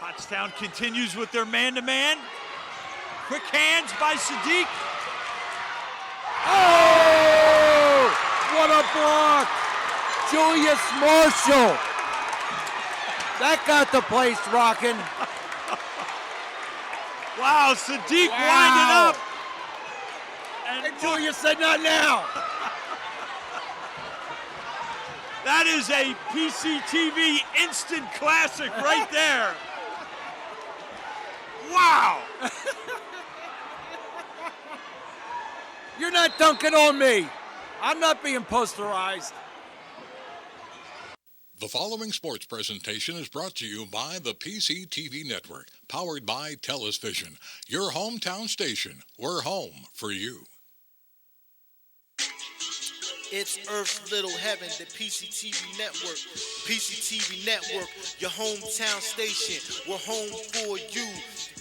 Pottstown continues with their man-to-man. Quick hands by Sadiq. Oh! What a block! Julius Marshall. That got the place rocking. Wow, Sadiq winding up. And Julius said, not now. That is a PCTV instant classic right there. Wow. You're not dunking on me. I'm not being posterized. The following sports presentation is brought to you by the PCTV Network, powered by TELUS Vision, your hometown station. We're home for you. It's Earth's Little Heaven, the PCTV Network. PCTV Network, your hometown station. We're home for you.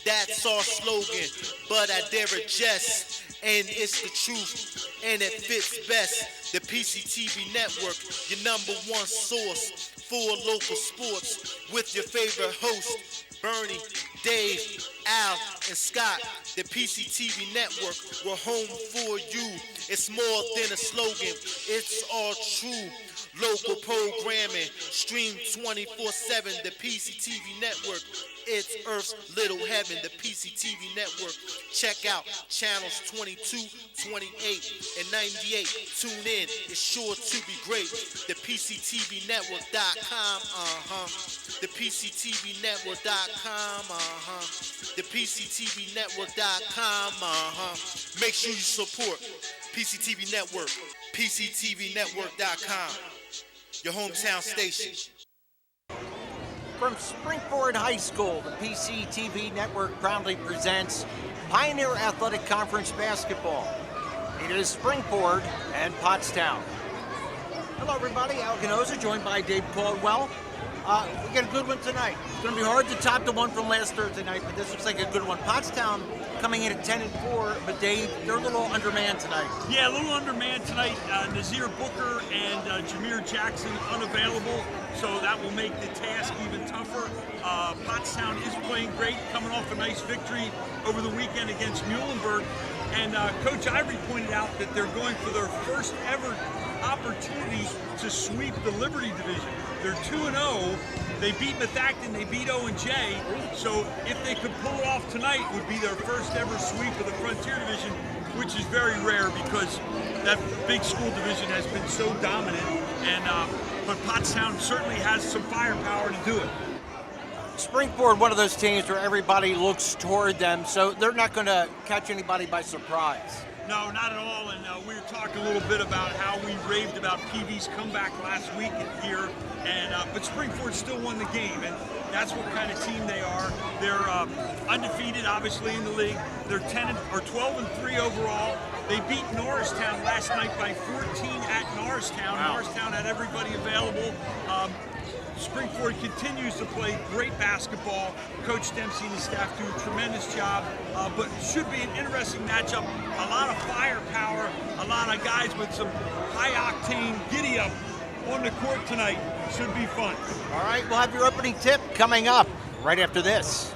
That's our slogan, but I dare adjust. And it's the truth, and it fits best. The PCTV Network, your number one source for local sports, with your favorite hosts, Bernie, Dave, Al, and Scott. The PCTV Network, we're home for you. It's more than a slogan, it's all true. Local programming, stream 24/7, the PCTV Network. It's Earth's Little Heaven, the PCTV Network. Check out channels 22, 28, and 98. Tune in, it's sure to be great. The PCTVnetwork.com, The PCTVnetwork.com, The PCTVnetwork.com, Make sure you support PCTV Network, PCTVnetwork.com, your hometown station. From Springford High School, the PCTV Network proudly presents Pioneer Athletic Conference basketball. It is Springford and Pottstown. Hello, everybody. Al Ganoza, joined by Dave Caldwell. We got a good one tonight. It's going to be hard to top the one from last Thursday night, but this looks like a good one. Pottstown coming in at 10-4, but Dave, they're a little undermanned tonight. Yeah, a little undermanned tonight. Nazir Booker and Jameer Jackson unavailable, so that will make the task even tougher. Pottstown is playing great, coming off a nice victory over the weekend against Muhlenberg. And Coach Ivory pointed out that they're going for their first ever opportunity to sweep the Liberty division. They're 2-0. They beat Methacton, they beat O&J. So if they could pull it off tonight, it would be their first ever sweep of the Frontier division, which is very rare because that big school division has been so dominant. And but Pottstown certainly has some firepower to do it. Springford, one of those teams where everybody looks toward them, so they're not going to catch anybody by surprise. No, not at all. And we were talking a little bit about how we raved about PV's comeback last week here, and but Springford still won the game, and that's what kind of team they are. They're undefeated, obviously, in the league. They're 12-3 overall. They beat Norristown last night by 14 at Norristown. Wow. Norristown had everybody available. Springford continues to play great basketball. Coach Dempsey and his staff do a tremendous job, but should be an interesting matchup. A lot of firepower, a lot of guys with some high-octane giddy-up on the court tonight. Should be fun. All right, we'll have your opening tip coming up right after this.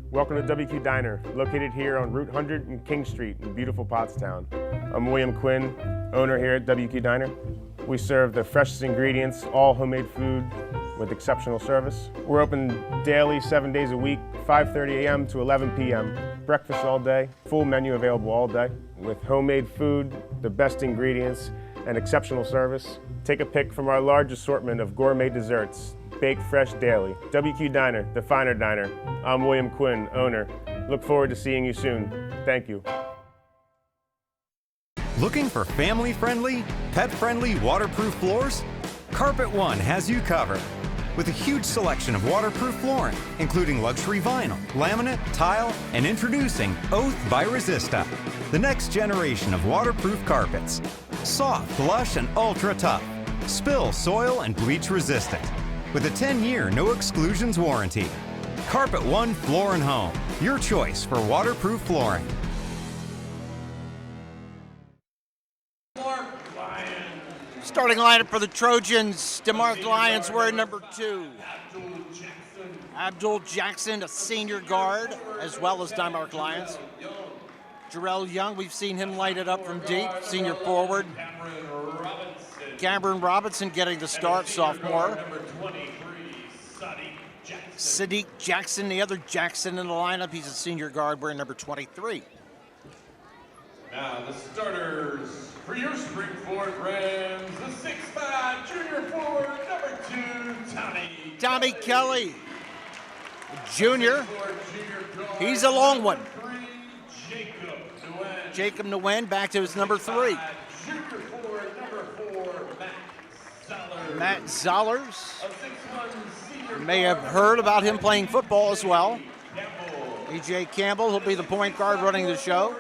Welcome to WQ Diner, located here on Route 100 and King Street in beautiful Pottstown. I'm William Quinn, owner here at WQ Diner. We serve the freshest ingredients, all homemade food with exceptional service. We're open daily, 7 days a week, 5:30 a.m. to 11 p.m. Breakfast all day, full menu available all day with homemade food, the best ingredients, and exceptional service. Take a pick from our large assortment of gourmet desserts, baked fresh daily. WQ Diner, the finer diner. I'm William Quinn, owner. Look forward to seeing you soon. Thank you. Looking for family-friendly, pet-friendly waterproof floors? Carpet One has you covered. With a huge selection of waterproof flooring, including luxury vinyl, laminate, tile, and introducing Oath by Resista, the next generation of waterproof carpets. Soft, lush, and ultra tough. Spill, soil, and bleach resistant. With a 10-year no exclusions warranty. Carpet One Floor and Home, your choice for waterproof flooring. Starting lineup for the Trojans, DeMarc Lyons wearing number 2. Abdul Jackson, a senior guard, as well as Dymark Lions. Jarrell Young, we've seen him light it up from deep, senior forward. Cameron Robinson getting the start, sophomore. Sadiq Jackson, the other Jackson in the lineup, he's a senior guard wearing number 23. Now the starters for your Springford Rams, the 6'5" junior forward, number 2, Tommy Kelly, junior. He's a long one. Jacob Nguyen back to his number 3. Junior forward, number 4, Matt Zollers. A 6'1" senior You may have heard about him playing football as well. E.J. Campbell, he'll be the point guard running the show.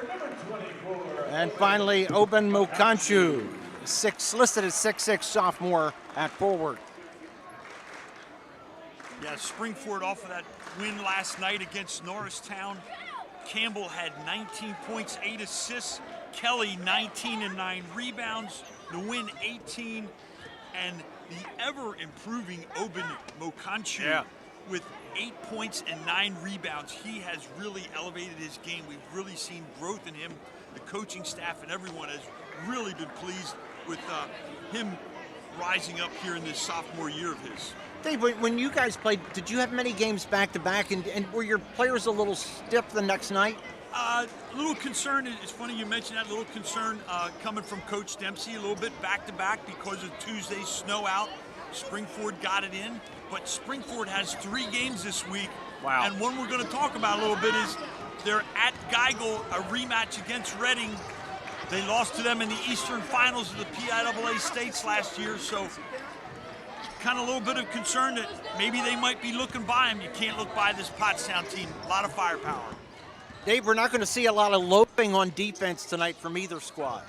And finally, Oben Mokanchu, listed as 6'6" sophomore at forward. Yeah, Springford off of that win last night against Norristown. Campbell had 19 points, 8 assists. Kelly 19 and 9 rebounds. Nguyen 18, and the ever-improving Oben Mokanchu with 8 points and 9 rebounds. He has really elevated his game. We've really seen growth in him. The coaching staff and everyone has really been pleased with him rising up here in this sophomore year of his. Dave, when you guys played, did you have many games back-to-back, and were your players a little stiff the next night? A little concern. It's funny you mentioned that. A little concern coming from Coach Dempsey, a little bit back-to-back because of Tuesday's snow out. Springford got it in, but Springford has 3 games this week. Wow. And one we're going to talk about a little bit is they're at Geigel, a rematch against Reading. They lost to them in the Eastern Finals of the PIAA States last year, so kind of a little bit of concern that maybe they might be looking by them. You can't look by this Pottstown team. A lot of firepower. Dave, we're not going to see a lot of loping on defense tonight from either squad.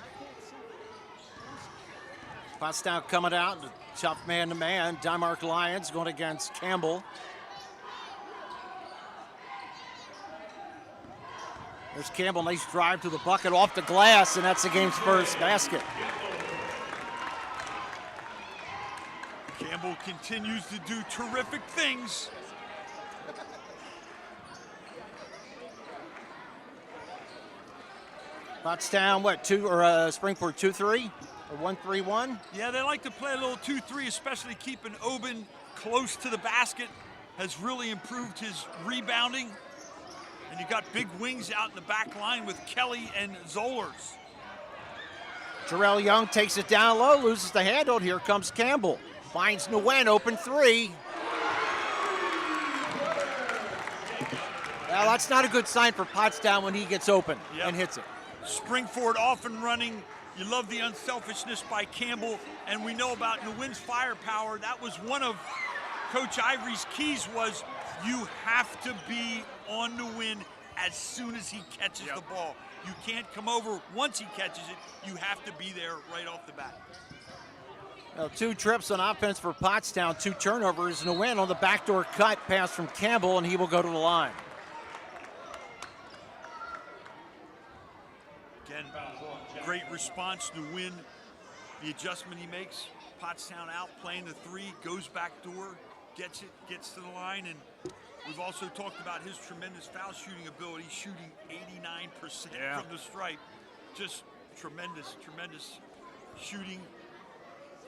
Pottstown coming out, tough man-to-man. Dymark Lions going against Campbell. There's Campbell, nice drive to the bucket off the glass, and that's the game's first basket. Campbell continues to do terrific things. Pottstown, Springford 2-3 or 1-3-1? Yeah, they like to play a little 2-3, especially keeping Oben close to the basket. Has really improved his rebounding. And you got big wings out in the back line with Kelly and Zollers. Jarrell Young takes it down low, loses the handle. Here comes Campbell. Finds Nguyen, open 3. Well, that's not a good sign for Pottstown when he gets open and hits it. Springford off and running. You love the unselfishness by Campbell, and we know about Nguyen's firepower. That was one of Coach Ivory's keys, was you have to be on Nguyen as soon as he catches the ball. You can't come over once he catches it. You have to be there right off the bat. Now, 2 trips on offense for Pottstown, 2 turnovers. Nguyen on the backdoor cut, pass from Campbell, and he will go to the line. Again, great response. Nguyen, the adjustment he makes. Pottstown out, playing the 3, goes back door, gets it, gets to the line, and we've also talked about his tremendous foul shooting ability, shooting 89% from the stripe. Just tremendous, tremendous shooting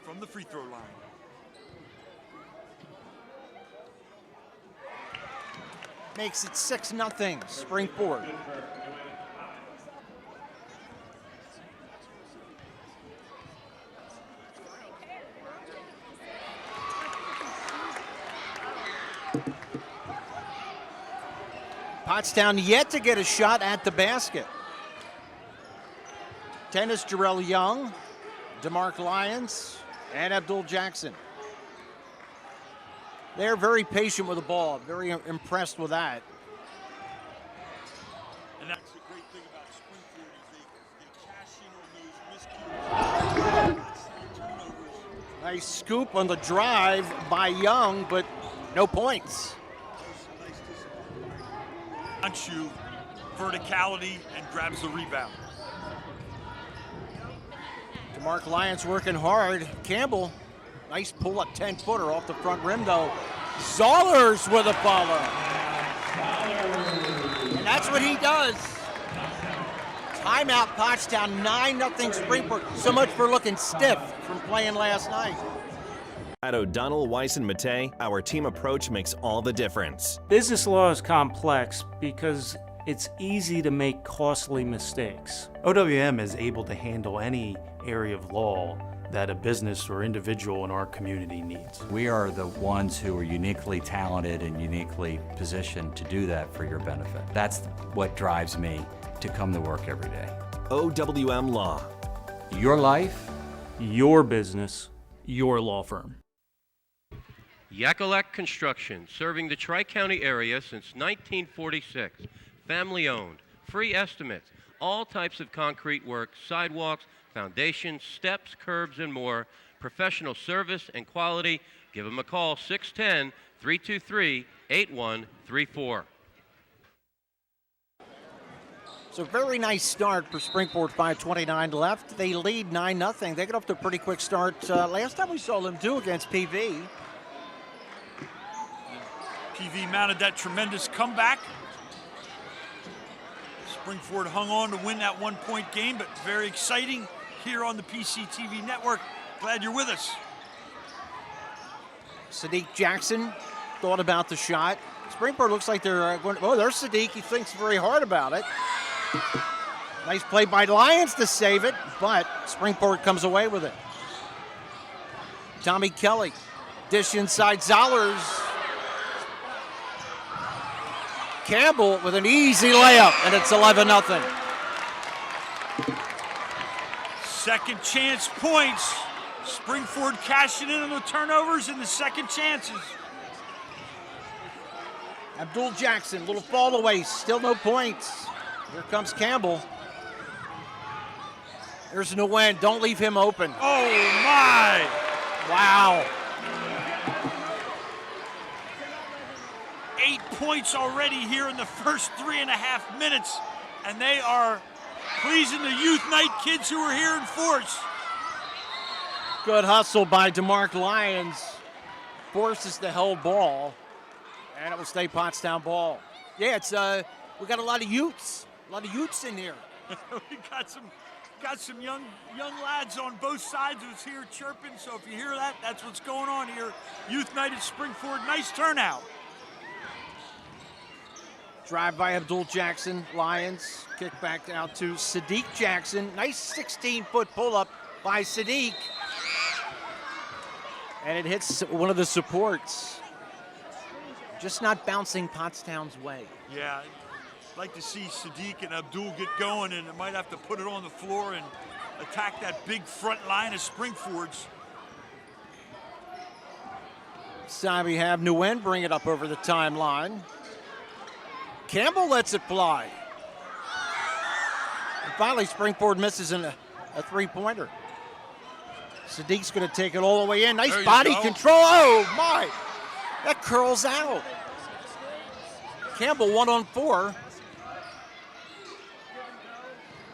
from the free throw line. Makes it 6-0, Springford. Pottstown yet to get a shot at the basket. Tennis, Jarrell Young, Dymark Lions, and Abdul Jackson. They're very patient with the ball, very impressed with that. And that's the great thing about Springford is they cash in on those miscues. Turnovers. Nice scoop on the drive by Young, but no points. Shoe, verticality, and grabs the rebound. Dymark Lions working hard. Campbell, nice pull-up 10-footer off the front rim, though. Zollers with a follow. And that's what he does. Timeout, Pottstown, 9-0 Springport. So much for looking stiff from playing last night. At O'Donnell, Weiss, and Matei, our team approach makes all the difference. Business law is complex because it's easy to make costly mistakes. OWM is able to handle any area of law that a business or individual in our community needs. We are the ones who are uniquely talented and uniquely positioned to do that for your benefit. That's what drives me to come to work every day. OWM Law. Your life, Your business, your law firm. Yakalak Construction, serving the Tri-County area since 1946. Family owned, free estimates, all types of concrete work, sidewalks, foundations, steps, curbs, and more. Professional service and quality. Give them a call, 610-323-8134. So very nice start for Springport, 5:29 left. They lead 9-0. They got off to a pretty quick start. Last time we saw them do against PV. PV mounted that tremendous comeback. Springford hung on to win that one-point game, but very exciting here on the PCTV network. Glad you're with us. Sadiq Jackson thought about the shot. Springport looks like they're going. Oh, there's Sadiq. He thinks very hard about it. Nice play by Lions to save it, but Springport comes away with it. Tommy Kelly, dish inside Zollers. Campbell with an easy layup, and it's 11-0. Second chance points. Springford cashing in on the turnovers and the second chances. Abdul Jackson, little fall away, still no points. Here comes Campbell. There's Nguyen, don't leave him open. Oh my! Wow. 8 points already here in the first 3.5 minutes, and they are pleasing the youth night kids who are here in force. Good hustle by DeMarc Lyons. Forces the held ball, and it will stay Pottstown ball. Yeah, it's we got a lot of youths in here. We got some young lads on both sides who's here chirping. So if you hear that, that's what's going on here. Youth night at Springford. Nice turnout. Drive by Abdul Jackson, Lions. Kick back out to Sadiq Jackson. Nice 16-foot pull-up by Sadiq. And it hits one of the supports. Just not bouncing Pottstown's way. Yeah, I'd like to see Sadiq and Abdul get going, and they might have to put it on the floor and attack that big front line of Springford's. So we have Nguyen bring it up over the timeline. Campbell lets it fly. And finally, Springford misses a three-pointer. Sadiq's going to take it all the way in. Nice body control. Oh, my. That curls out. Campbell 1-on-4.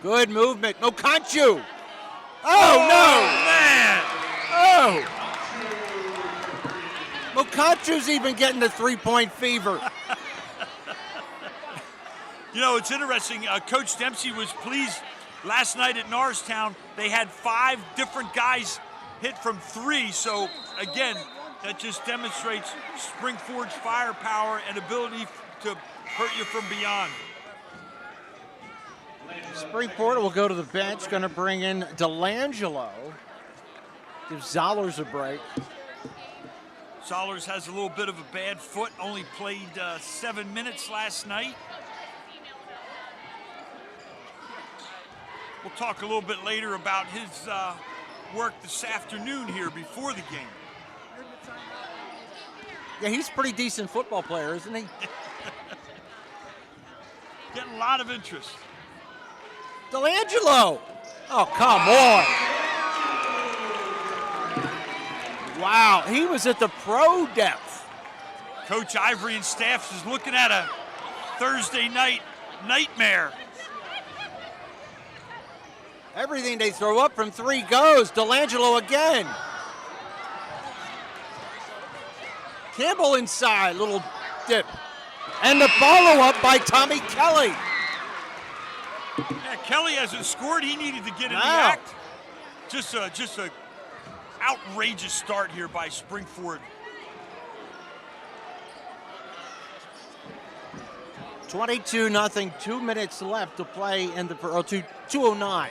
Good movement. Mokanchu. Oh, no. Man. Oh. Mokanchu's even getting the three-point fever. You know, it's interesting. Coach Dempsey was pleased last night at Norristown. They had 5 different guys hit from 3. So, again, that just demonstrates Springford's firepower and ability to hurt you from beyond. Springport will go to the bench. Going to bring in Delangelo. Give Zollers a break. Zollers has a little bit of a bad foot. Only played 7 minutes last night. We'll talk a little bit later about his work this afternoon here before the game. Yeah, he's a pretty decent football player, isn't he? Getting a lot of interest. Delangelo! Oh, come on. Wow, he was at the pro depth. Coach Ivory and staff is looking at a Thursday night nightmare. Everything they throw up from 3 goes. Delangelo again. Campbell inside, little dip. And the follow-up by Tommy Kelly. Yeah, Kelly hasn't scored. He needed to get in the act. Just a outrageous start here by Springford. 22-0, 2 minutes left to play in the 2:09.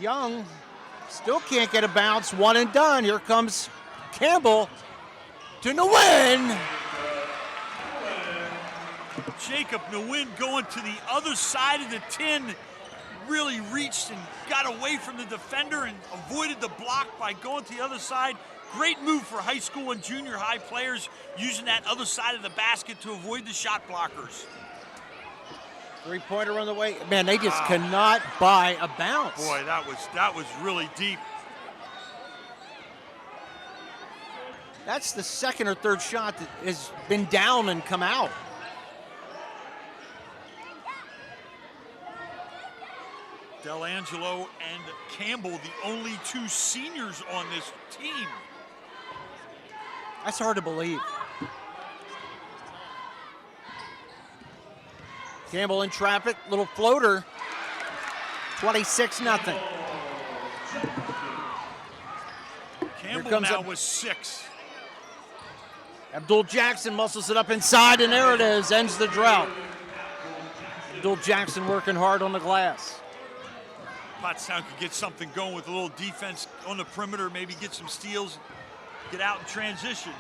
Young still can't get a bounce, one and done. Here comes Campbell to Nguyen. Jacob Nguyen going to the other side of the 10, really reached and got away from the defender and avoided the block by going to the other side. Great move for high school and junior high players using that other side of the basket to avoid the shot blockers. Three-pointer on the way. Man, they just cannot buy a bounce. Boy, that was really deep. That's the second or third shot that has been down and come out. Delangelo and Campbell, the only two seniors on this team. That's hard to believe. Campbell in traffic, little floater. 26-0. Campbell now was 6. Abdul Jackson muscles it up inside, and there it is, ends the drought. Abdul Jackson working hard on the glass. Pottstown could get something going with a little defense on the perimeter, maybe get some steals, get out in transition.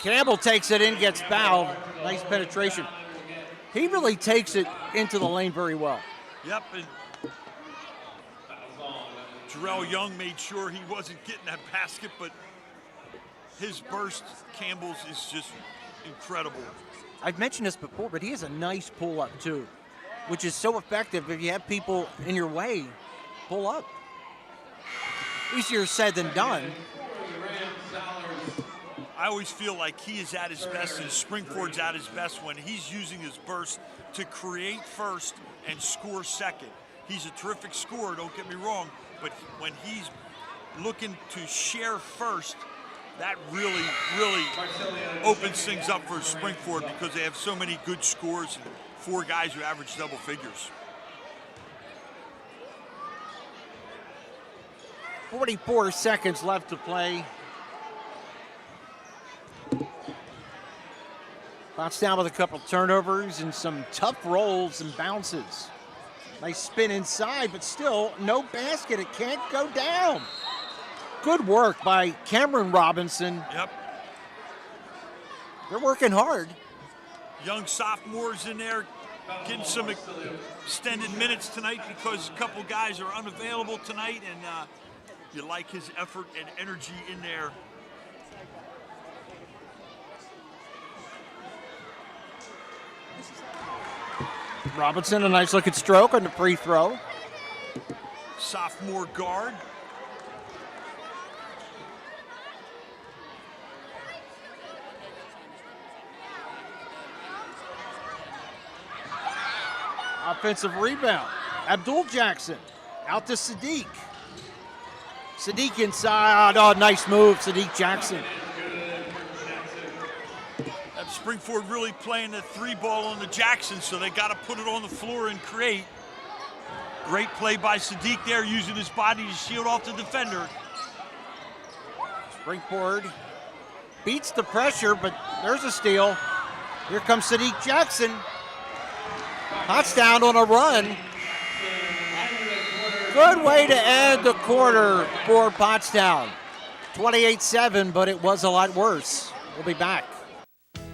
Campbell takes it in, gets fouled. Nice penetration. He really takes it into the lane very well. Yep, and Jarrell Young made sure he wasn't getting that basket, but his burst, Campbell's, is just incredible. I've mentioned this before, but he has a nice pull-up too, which is so effective if you have people in your way, pull up. Easier said than done. I always feel like he is at his best and Springford's at his best when he's using his burst to create first and score second. He's a terrific scorer, don't get me wrong, but when he's looking to share first, that really, really opens things up for Springford because they have so many good scores and 4 guys who average double figures. 44 seconds left to play. Pottstown with a couple turnovers and some tough rolls and bounces. Nice spin inside, but still no basket. It can't go down. Good work by Cameron Robinson. Yep. They're working hard. Young sophomores in there getting some extended minutes tonight because a couple guys are unavailable tonight, and you like his effort and energy in there. Robinson, a nice looking stroke on the free throw. Sophomore guard. Offensive rebound. Abdul Jackson out to Sadiq. Sadiq inside. Oh, nice move, Sadiq Jackson. Springford really playing the 3-ball on the Jackson, so they got to put it on the floor and create. Great play by Sadiq there, using his body to shield off the defender. Springford beats the pressure, but there's a steal. Here comes Sadiq Jackson. Pottstown on a run. Good way to end the quarter for Pottstown. 28-7, but it was a lot worse. We'll be back.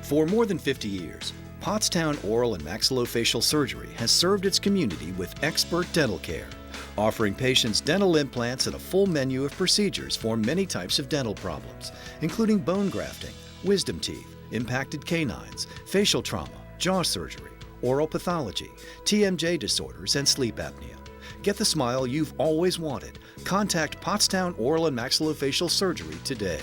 For more than 50 years, Pottstown Oral and Maxillofacial Surgery has served its community with expert dental care, offering patients dental implants and a full menu of procedures for many types of dental problems, including bone grafting, wisdom teeth, impacted canines, facial trauma, jaw surgery, oral pathology, TMJ disorders, and sleep apnea. Get the smile you've always wanted. Contact Pottstown Oral and Maxillofacial Surgery today.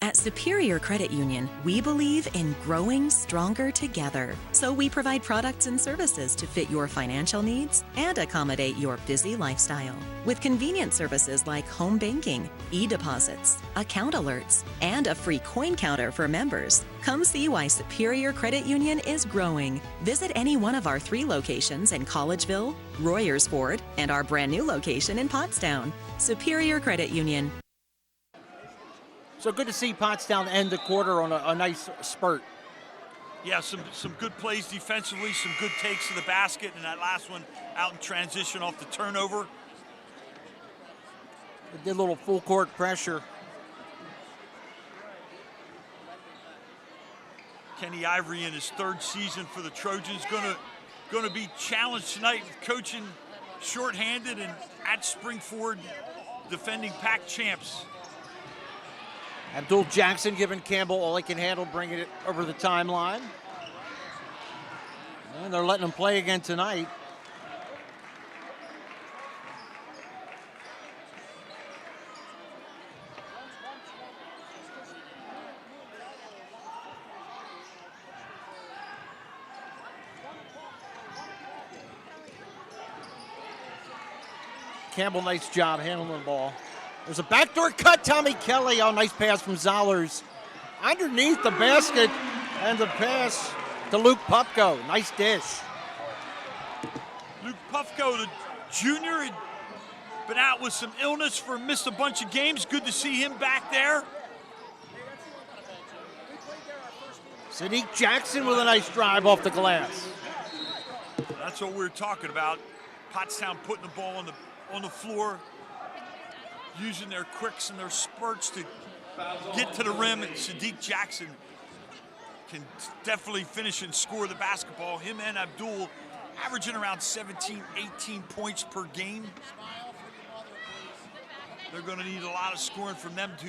At Superior Credit Union, we believe in growing stronger together. So we provide products and services to fit your financial needs and accommodate your busy lifestyle. With convenient services like home banking, e-deposits, account alerts, and a free coin counter for members. Come see why Superior Credit Union is growing. Visit any one of our 3 locations in Collegeville, Royersford, and our brand new location in Pottstown. Superior Credit Union. So good to see Pottstown end the quarter on a nice spurt. Yeah, some good plays defensively, some good takes to the basket, and that last one out in transition off the turnover. They did a little full court pressure. Kenny Ivory in his 3rd season for the Trojans going to be challenged tonight with coaching shorthanded and at Springford defending PAC champs. Abdul Jackson giving Campbell all he can handle, bringing it over the timeline. And they're letting him play again tonight. Campbell, nice job handling the ball. There's a backdoor cut, Tommy Kelly. Oh, nice pass from Zollers. Underneath the basket, and the pass to Luke Pupko. Nice dish. Luke Pufko, the junior, had been out with some illness missed a bunch of games. Good to see him back there. Sadiq Jackson with a nice drive off the glass. That's what we're talking about. Pottstown putting the ball on the floor, using their quicks and their spurts to get to the rim. And Sadiq Jackson can definitely finish and score the basketball. Him and Abdul averaging around 17, 18 points per game. They're going to need a lot of scoring from them to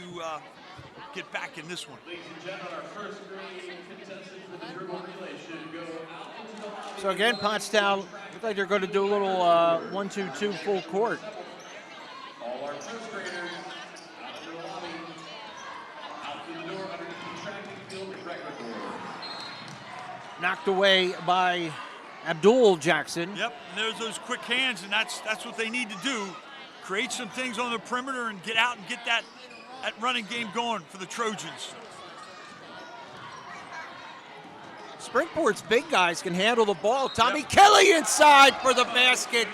get back in this one. Ladies and gentlemen, our first grade contestant for the dribble relay should go out into the lobby. So again, Pottstown looks like they're going to do a little 1-2-2 full court. All our first graders out to the lobby, out through the door underneath the track and field record board. Knocked away by Abdul Jackson. Yep, and there's those quick hands, and that's what they need to do. Create some things on the perimeter and get out and get that running game going for the Trojans. Springford's big guys can handle the ball. Tommy Kelly inside for the basket.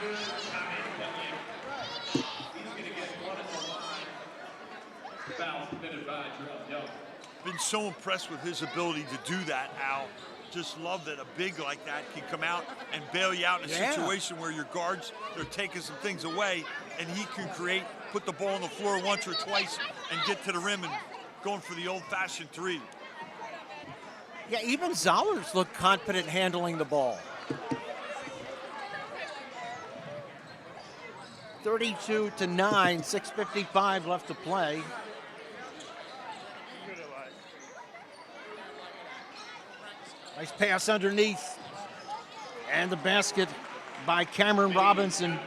Been so impressed with his ability to do that, Al. Just love that a big like that can come out and bail you out in a situation where your guards, they're taking some things away, and he can put the ball on the floor once or twice and get to the rim and going for the old-fashioned 3. Yeah, even Zollers look confident handling the ball. 32-9, 6:55 left to play. Nice pass underneath. And the basket by Cameron Robinson.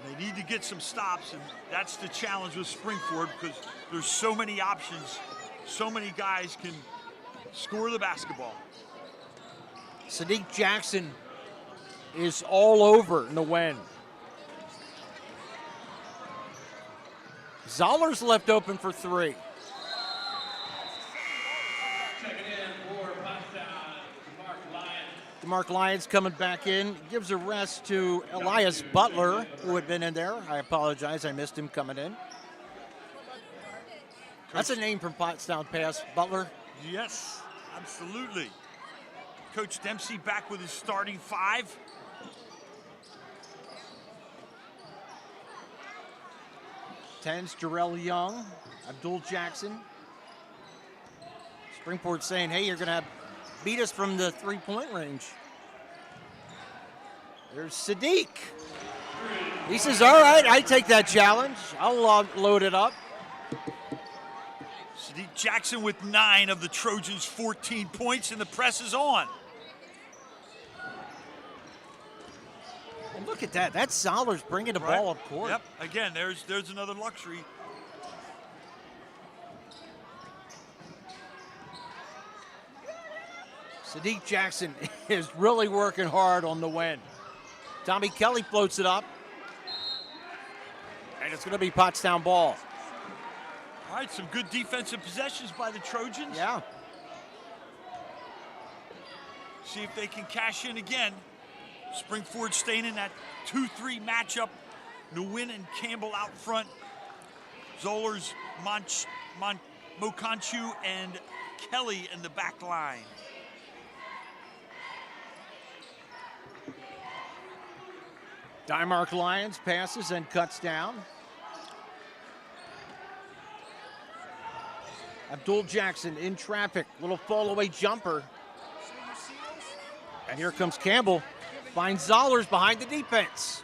They need to get some stops, and that's the challenge with Springford because there's so many options. So many guys can score the basketball. Sadiq Jackson is all over Nguyen. Zollers left open for 3. Checking in for Pottstown, DeMarc Lyons. DeMarc Lyons coming back in. Gives a rest to Elias Butler, who had been in there. I apologize, I missed him coming in. That's a name from Pottstown Pass, Butler. Yes, absolutely. Coach Dempsey back with his starting 5. Tens, Jarrell Young, Abdul Jackson. Springford saying, hey, you're going to beat us from the 3-point range. There's Sadiq. He says, all right, I take that challenge. I'll load it up. Sadiq Jackson with 9 of the Trojans' 14 points, and the press is on. And look Look at that. That's Zollers bringing the ball up court. Yep. Again, there's another luxury. Sadiq Jackson is really working hard on the win. Tommy Kelly floats it up. And it's going to be Pottstown ball. All right, some good defensive possessions by the Trojans. Yeah. See if they can cash in again. Springford staying in that 2-3 matchup. Nguyen and Campbell out front. Zollers, Mokanchu, and Kelly in the back line. Dymark Lions passes and cuts down. Abdul Jackson in traffic. Little fall away jumper. And here comes Campbell. Finds Zollers behind the defense.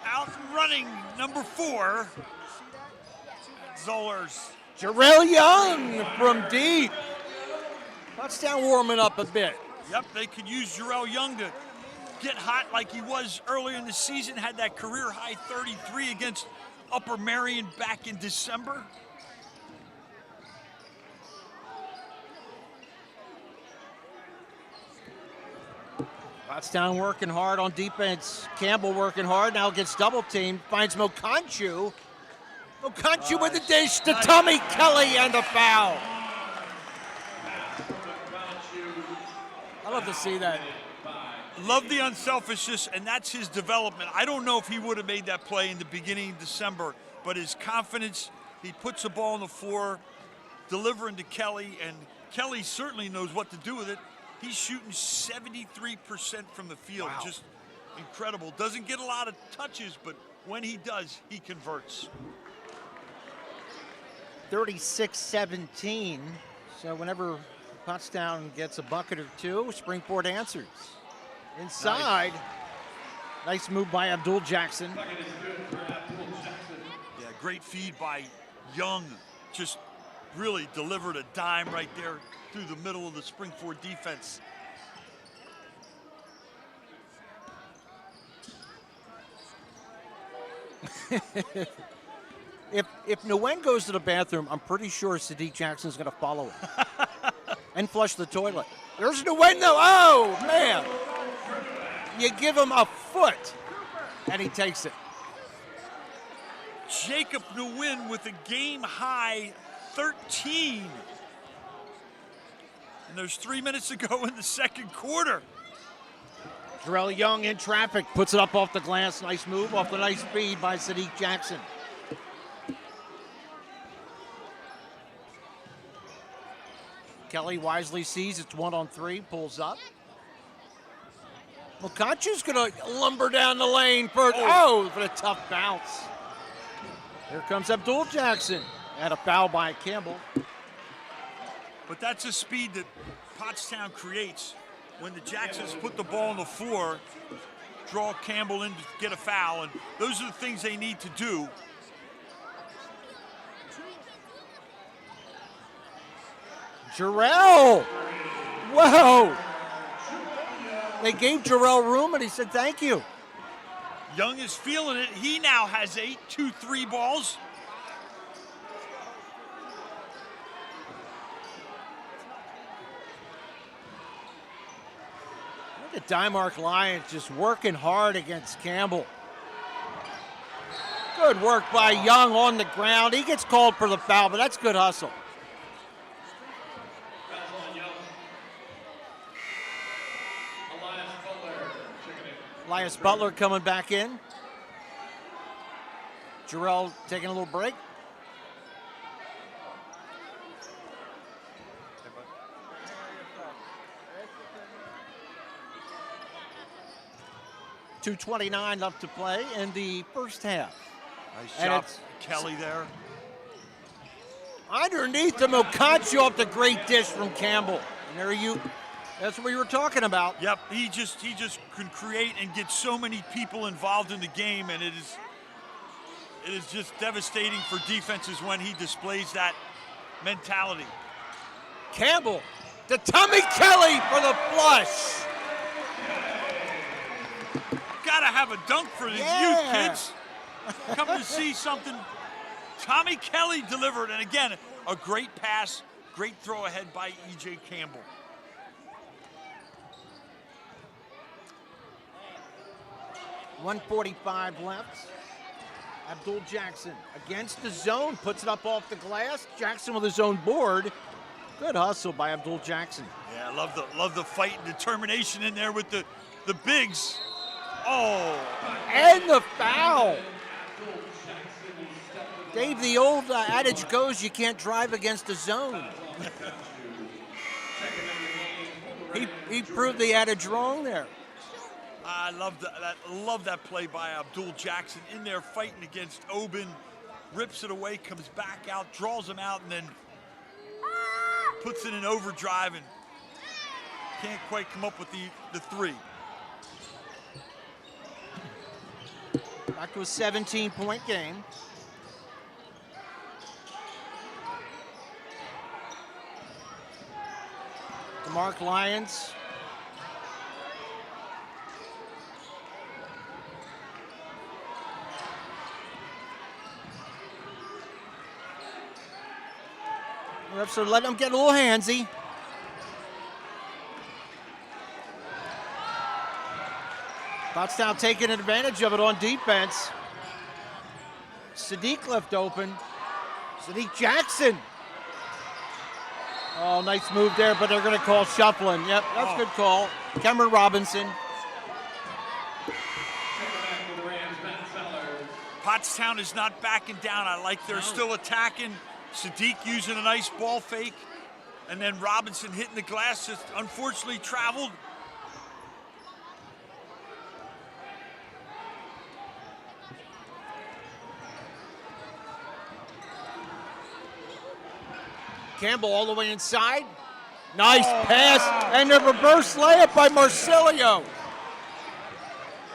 Out running, number 4. Zollers. Jarrell Young from deep. Pottstown warming up a bit. Yep, they could use Jarrell Young to get hot like he was earlier in the season. Had that career-high 33 against Upper Marion back in December. Pottstown working hard on defense. Campbell working hard, now gets double teamed. Finds Mokanchu. Mokanchu with the dish to Tommy Kelly and a foul. I love to see that. Love the unselfishness, and that's his development. I don't know if he would have made that play in the beginning of December, but his confidence, he puts the ball on the floor, delivering to Kelly, and Kelly certainly knows what to do with it. He's shooting 73% from the field. Wow. Just incredible. Doesn't get a lot of touches, but when he does, he converts. 36-17. So whenever Pottstown gets a bucket or two, Springport answers. Inside. Nice move by Abdul Jackson. Yeah, great feed by Young. Just really delivered a dime right there through the middle of the Springford defense. If Nguyen goes to the bathroom, I'm pretty sure Sadiq Jackson's going to follow him and flush the toilet. There's Nguyen though. Oh, man. You give him a foot, and he takes it. Jacob Nguyen with a game-high 13. And there's 3 minutes to go in the second quarter. Jarrell Young in traffic, puts it up off the glass. Nice move off the nice feed by Sadiq Jackson. Kelly wisely sees it's 1-on-3, pulls up. Mokanchu's gonna lumber down the lane for a tough bounce. Here comes Abdul Jackson and a foul by Campbell. But that's a speed that Pottstown creates when the Jacksons put the ball on the floor, draw Campbell in to get a foul, and those are the things they need to do. Jarrell! Whoa! They gave Jarrell room and he said thank you. Young is feeling it. He now has 8 2-3 balls. Look at Dymark Lions just working hard against Campbell. Good work by Young on the ground. He gets called for the foul, but that's good hustle. Elias Butler coming back in. Jarrell taking a little break. .229 left to play in the first half. Nice And job, it's Kelly there. underneath the Mokanchu off the great dish from Campbell. And there that's what you were talking about. Yep, he just can create and get so many people involved in the game, and it is just devastating for defenses when he displays that mentality. Campbell to Tommy Kelly for the flush. Gotta have a dunk for the youth kids. Come to see something. Tommy Kelly delivered, and again, a great pass, great throw ahead by E.J. Campbell. .145 left. Abdul Jackson against the zone, puts it up off the glass. Jackson with his own board. Good hustle by Abdul Jackson. Yeah, love the fight and determination in there with the bigs. Oh, and the foul. Dave, the old adage goes, you can't drive against the zone. he proved the adage wrong there. I love that play by Abdul Jackson in there fighting against Oben, rips it away, comes back out, draws him out, and then puts it in overdrive and can't quite come up with the three. Back to a 17-point game. DeMarc Lyons. Refs are letting him get a little handsy. Pottstown taking advantage of it on defense. Sadiq left open. Sadiq Jackson. Oh, nice move there, but they're going to call shuffling. Yep, that's a good call. Cameron Robinson. Pottstown is not backing down. I like they're still attacking. Sadiq using a nice ball fake. And then Robinson hitting the glass, just unfortunately traveled. Campbell all the way inside. Nice pass and a reverse layup by Marsilio.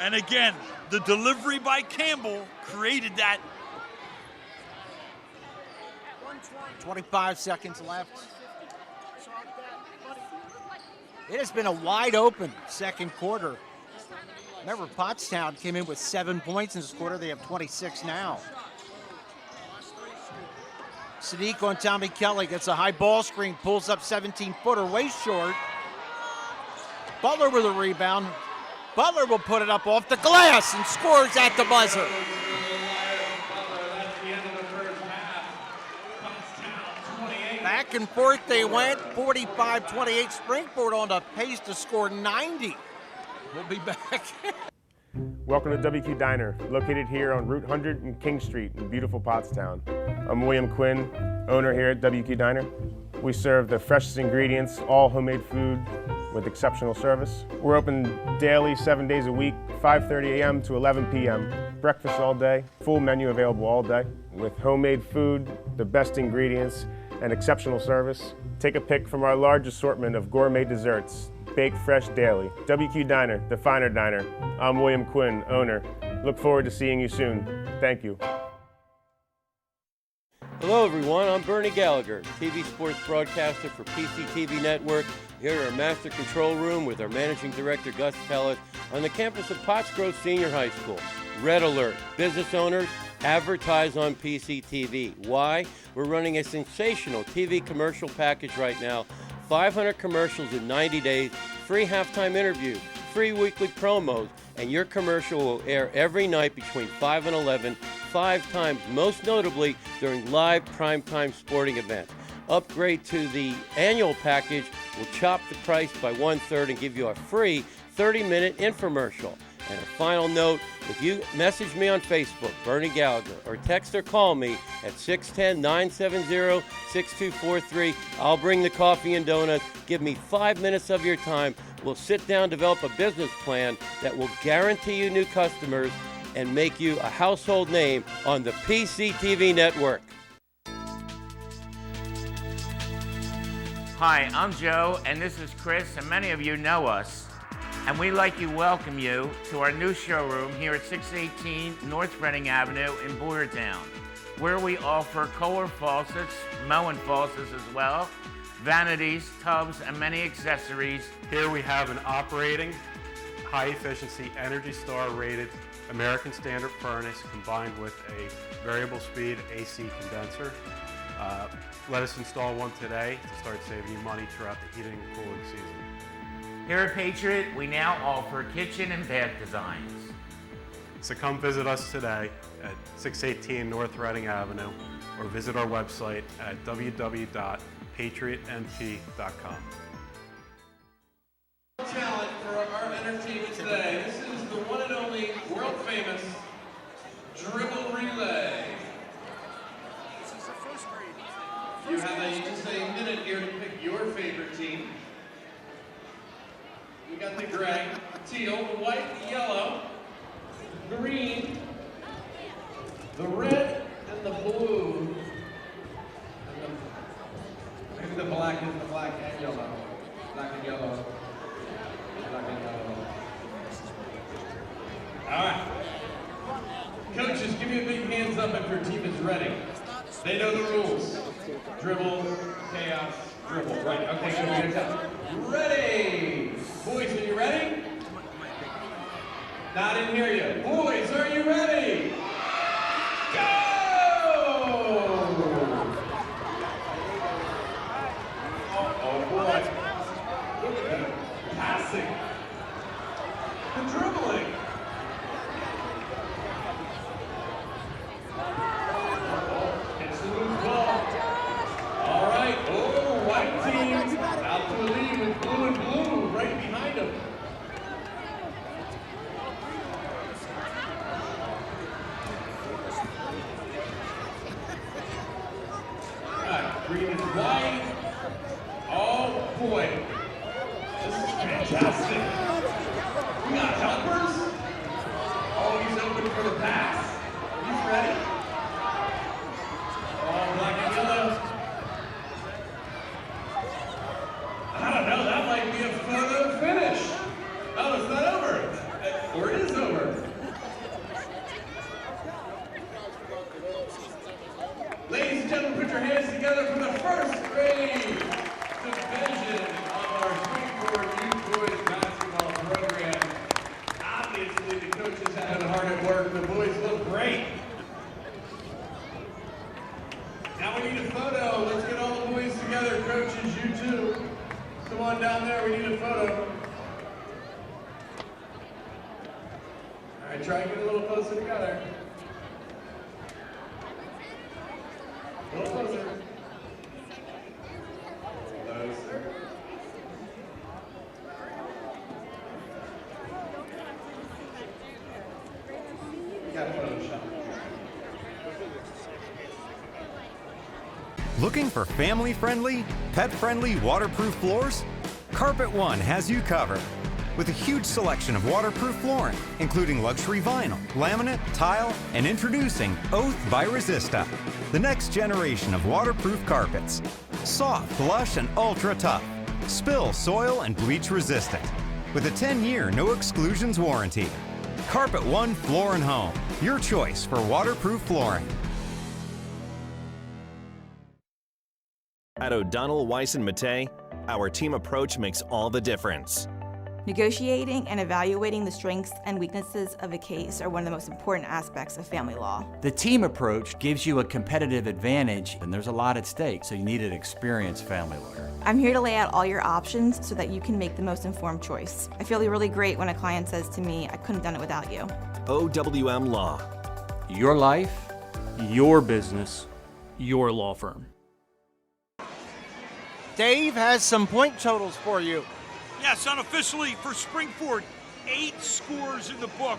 And again, the delivery by Campbell created that. 25 seconds left. It has been a wide open second quarter. Remember, Pottstown came in with 7 points in this quarter. They have 26 now. Sadiq on Tommy Kelly, gets a high ball screen, pulls up 17-footer, way short. Butler with a rebound. Butler will put it up off the glass and scores at the buzzer. Back and forth they went, 45-28. Springport on the pace to score 90. We'll be back. Welcome to WQ Diner, located here on Route 100 and King Street in beautiful Pottstown. I'm William Quinn, owner here at WQ Diner. We serve the freshest ingredients, all homemade food with exceptional service. We're open daily, 7 days a week, 5:30 a.m. to 11 p.m. Breakfast all day, full menu available all day with homemade food, the best ingredients, and exceptional service. Take a pick from our large assortment of gourmet desserts, baked fresh daily. WQ Diner, the finer diner. I'm William Quinn, owner. Look forward to seeing you soon. Thank you. Hello everyone, I'm Bernie Gallagher, TV sports broadcaster for PCTV Network, here in our master control room with our managing director Gus Pellet on the campus of Pottsgrove Senior High School. Red alert, business owners, advertise on PCTV. Why? We're running a sensational TV commercial package right now. 500 commercials in 90 days, free halftime interviews, free weekly promos, and your commercial will air every night between 5 and 11, 5 times, most notably during live primetime sporting events. Upgrade to the annual package will chop the price by 1/3 and give you a free 30-minute infomercial. And a final note, if you message me on Facebook, Bernie Gallagher, or text or call me at 610-970-6243, I'll bring the coffee and donuts. Give me 5 minutes of your time. We'll sit down, develop a business plan that will guarantee you new customers and make you a household name on the PCTV network. Hi, I'm Joe, and this is Chris, and many of you know us. And we'd like to welcome you to our new showroom here at 618 North Reading Avenue in Boyertown, where we offer Kohler faucets, Moen faucets as well, vanities, tubs, and many accessories. Here we have an operating, high-efficiency, Energy Star rated American Standard furnace combined with a variable speed AC condenser. Let us install one today to start saving you money throughout the heating and cooling season. Here at Patriot, we now offer kitchen and bath designs. So come visit us today at 618 North Reading Avenue or visit our website at www.patriotmp.com. Talent for our entertainment today. This is the one and only world famous dribble relay. You have just a minute here to pick your favorite team. We got the gray, the teal, the white, the yellow, the green, the red, and the blue. And maybe the black is the black and yellow. Black and yellow. Black and yellow. All right. Coaches, give me a big hands up if your team is ready. They know the rules. Dribble, chaos, dribble. Right, okay, good, good. Ready! Boys, are you ready? Not in here yet. Boys, are you ready? Go! Oh boy. Look at the passing. The dribbling. It's the loose ball. All right. Oh, white team out to the lead with blue and blue right behind them. All right, green and white. Oh boy, this is fantastic. We got helpers. Oh, he's open for the pass. He's ready. Oh, black and yellow. I don't know, that might be a photo finish. Oh, it's not over. Or it is over. Ladies and gentlemen, put your hands together for the first grade division of our Springboard Youth Boys Basketball program. Obviously, the coaches have been hard at work. The boys look great. Now we need a photo. Let's get all the boys together. Coaches, you too. Come on down there. We need a photo. All right, try and get a little closer together. A little closer. Closer. Got a photo shot. Looking for family-friendly, pet-friendly waterproof floors? Carpet One has you covered. With a huge selection of waterproof flooring, including luxury vinyl, laminate, tile, and introducing Oath by Resista, the next generation of waterproof carpets. Soft, lush, and ultra tough. Spill, soil, and bleach resistant. With a 10-year no exclusions warranty. Carpet One Floor and Home, your choice for waterproof flooring. At O'Donnell, Weiss & Mattei, our team approach makes all the difference. Negotiating and evaluating the strengths and weaknesses of a case are one of the most important aspects of family law. The team approach gives you a competitive advantage, and there's a lot at stake, so you need an experienced family lawyer. I'm here to lay out all your options so that you can make the most informed choice. I feel really great when a client says to me, I couldn't have done it without you. OWM Law. Your life, your business, your law firm. Dave has some point totals for you. Yes, unofficially for Springford, 8 scores in the book.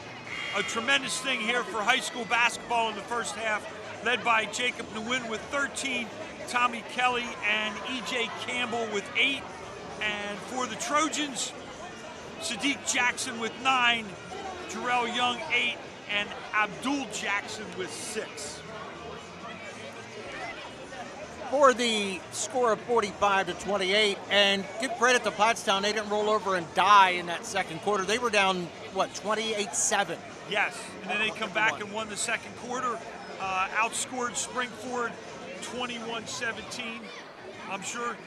A tremendous thing here for high school basketball in the first half, led by Jacob Nguyen with 13, Tommy Kelly and E.J. Campbell with 8. And for the Trojans, Sadiq Jackson with 9, Jarrell Young 8, and Abdul Jackson with 6. For the score of 45-28, and give credit to Pottstown, they didn't roll over and die in that second quarter. They were down, what, 28-7? Yes, and then they come back and won the second quarter, outscored Springford 21-17. I'm sure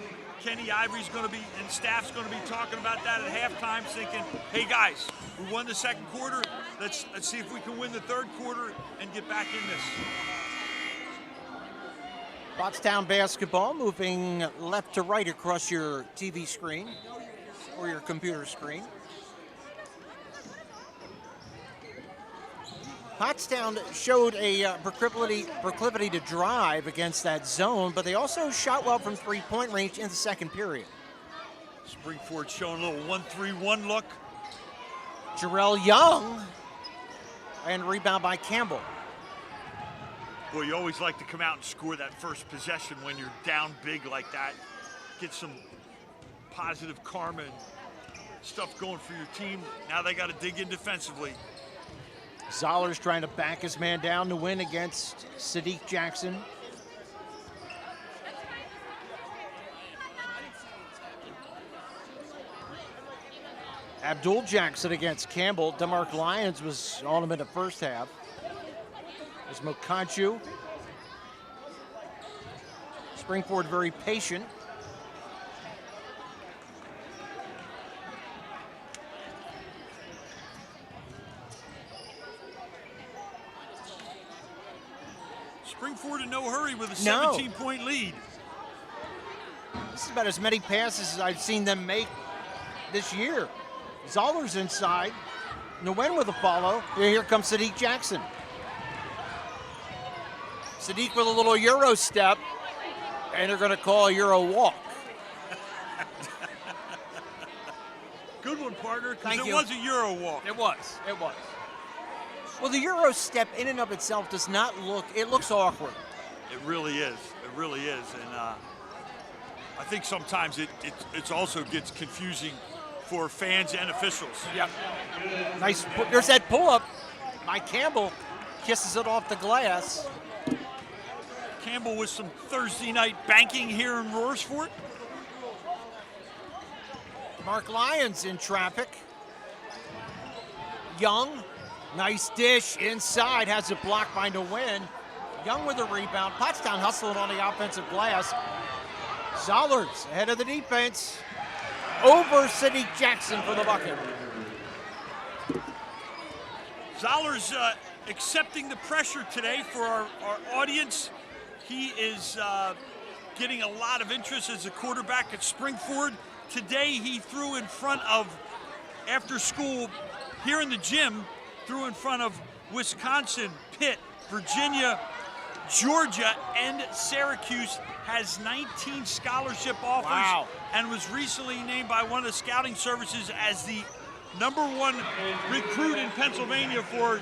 Kenny Ivory's going to be, and staff's going to be talking about that at halftime, thinking, hey guys, we won the second quarter. Let's see if we can win the third quarter and get back in this. Pottstown basketball moving left to right across your TV screen or your computer screen. Pottstown showed a proclivity to drive against that zone, but they also shot well from three-point range in the second period. Springford showing a little 1-3-1 look. Jarrell Young, and rebound by Campbell. Boy, you always like to come out and score that first possession when you're down big like that. Get some positive karma and stuff going for your team. Now they got to dig in defensively. Zollers trying to back his man down to win against Sadiq Jackson. Abdul Jackson against Campbell. DeMarc Lyons was on him in the first half. There's Mokanchu. Springford very patient. Springford in no hurry with a 17-point lead. This is about as many passes as I've seen them make this year. Zollers inside. Nguyen with a follow. Here comes Sadiq Jackson. Sadiq with a little Euro step, and they're going to call a Euro walk. Good one, partner, because Thank it you. was a Euro walk. It was. Well, the Euro step in and of itself does not look, it looks awkward. It really is. It really is. And I think sometimes it also gets confusing for fans and officials. Yep. Nice. There's that pull-up. Mike Campbell kisses it off the glass. Campbell with some Thursday night banking here in Roarsford. Mark Lyons in traffic. Young, nice dish inside, has it blocked by Nguyen. Young with a rebound. Pottstown hustling on the offensive glass. Zollers ahead of the defense. Over Sadiq Jackson for the bucket. Zollers accepting the pressure today for our audience. He is getting a lot of interest as a quarterback at Springford. Today he threw in front of, after school, here in the gym, threw in front of Wisconsin, Pitt, Virginia, Georgia, and Syracuse. Has 19 scholarship offers. Wow. And was recently named by one of the scouting services as the #1 recruit in Pennsylvania for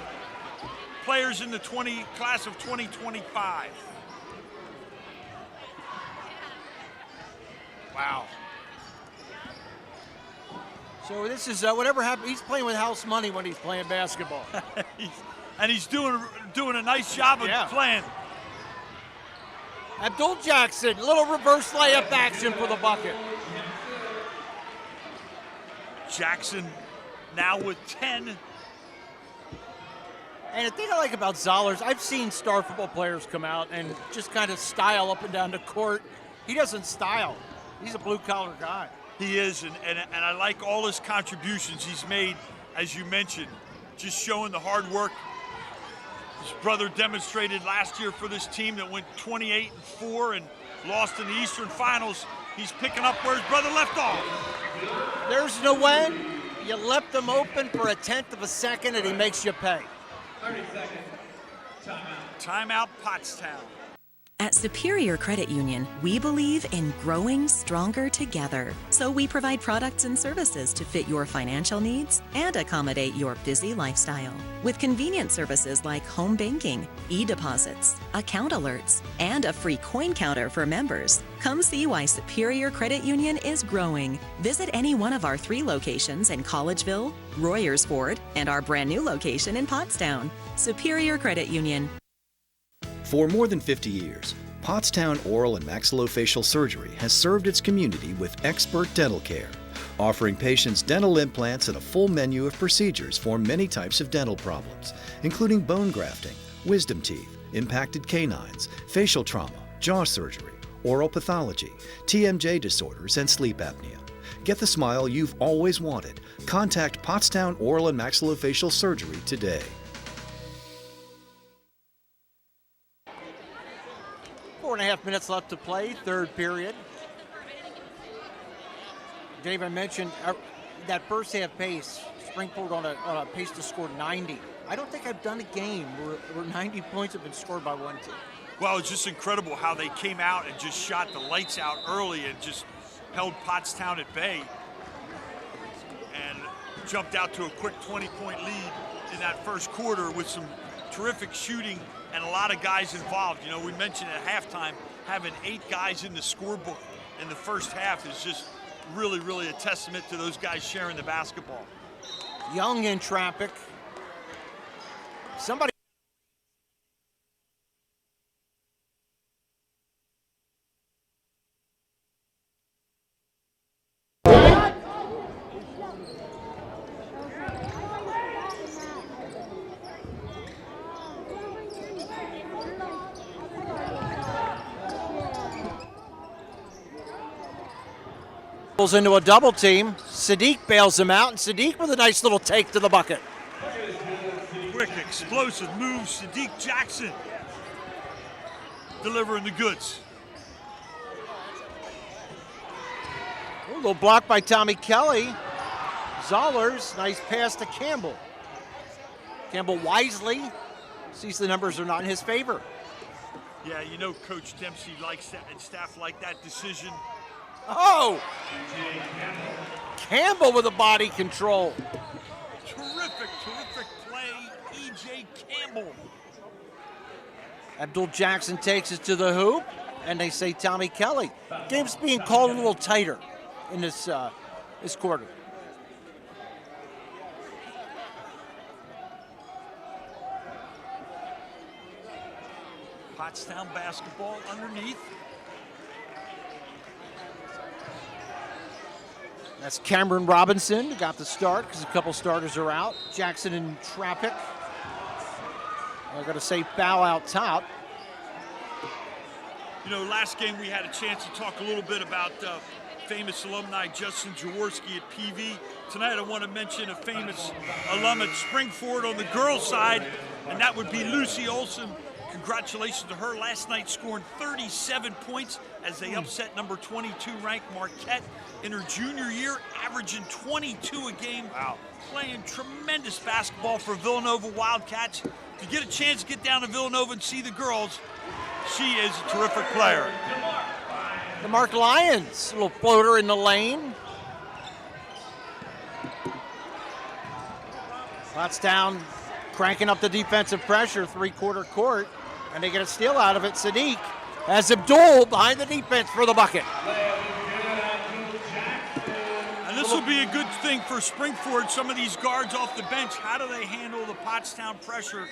players in the class of 2025. Wow. So this is whatever happened. He's playing with house money when he's playing basketball. He's doing a nice job of playing. Abdul Jackson, little reverse layup action for the bucket. Jackson now with 10. And the thing I like about Zollers, I've seen star football players come out and just kind of style up and down the court. He doesn't style. He's a blue-collar guy. He is, and I like all his contributions he's made, as you mentioned, just showing the hard work. His brother demonstrated last year for this team that went 28-4 and lost in the Eastern Finals. He's picking up where his brother left off. There's Nguyen. You left him open for 1/10 of a second, and he makes you pay. 30 seconds. Timeout, Pottstown. At Superior Credit Union, we believe in growing stronger together. So we provide products and services to fit your financial needs and accommodate your busy lifestyle. With convenient services like home banking, e-deposits, account alerts, and a free coin counter for members. Come see why Superior Credit Union is growing. Visit any one of our 3 locations in Collegeville, Royersford, and our brand new location in Pottstown. Superior Credit Union. For more than 50 years, Pottstown Oral and Maxillofacial Surgery has served its community with expert dental care, offering patients dental implants and a full menu of procedures for many types of dental problems, including bone grafting, wisdom teeth, impacted canines, facial trauma, jaw surgery, oral pathology, TMJ disorders, and sleep apnea. Get the smile you've always wanted. Contact Pottstown Oral and Maxillofacial Surgery today. 4.5 minutes left to play, third period. Dave, I mentioned that first half pace, Springport on a pace to score 90. I don't think I've done a game where 90 points have been scored by one team. Well, it's just incredible how they came out and just shot the lights out early and just held Pottstown at bay and jumped out to a quick 20-point lead in that first quarter with some terrific shooting and a lot of guys involved. You know, we mentioned at halftime having 8 guys in the scorebook in the first half is just really, really a testament to those guys sharing the basketball. Young in traffic. Somebody. Into a double team. Sadiq bails him out, and Sadiq with a nice little take to the bucket. Quick, explosive move, Sadiq Jackson delivering the goods. A little block by Tommy Kelly. Zollers, nice pass to Campbell. Campbell wisely sees the numbers are not in his favor. Yeah, you know Coach Dempsey likes that and staff like that decision. Oh! Campbell with a body control. Terrific, terrific play, E.J. Campbell. Abdul Jackson takes it to the hoop, and they say Tommy Kelly. Game's being called a little tighter in this quarter. Pottstown basketball underneath. That's Cameron Robinson who got the start because a couple starters are out. Jackson in traffic. They're going to say foul out top. You know, last game we had a chance to talk a little bit about famous alumni Justin Jaworski at PV. Tonight I want to mention a famous alum at Springford on the girls' side, and that would be Lucy Olson. Congratulations to her last night, scoring 37 points as they upset number 22 ranked Marquette in her junior year, averaging 22 a game. Wow. Playing tremendous basketball for Villanova Wildcats. If you get a chance to get down to Villanova and see the girls, she is a terrific player. The Mark Lyons, a little floater in the lane. Pottstown cranking up the defensive pressure, three-quarter court, and they get a steal out of it. Sadiq has Abdul behind the defense for the bucket. And this will be a good thing for Springford, some of these guards off the bench. How do they handle the Pottstown pressure?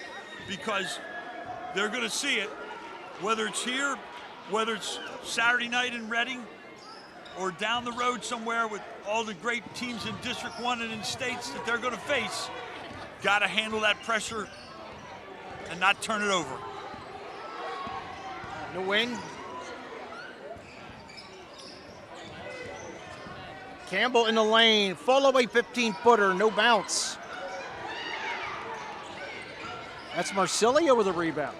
Because they're going to see it, whether it's here, whether it's Saturday night in Reading, or down the road somewhere with all the great teams in District 1 and in states that they're going to face. Got to handle that pressure and not turn it over. The wing. Campbell in the lane, fall away 15-footer, no bounce. That's Marsilia with a rebound.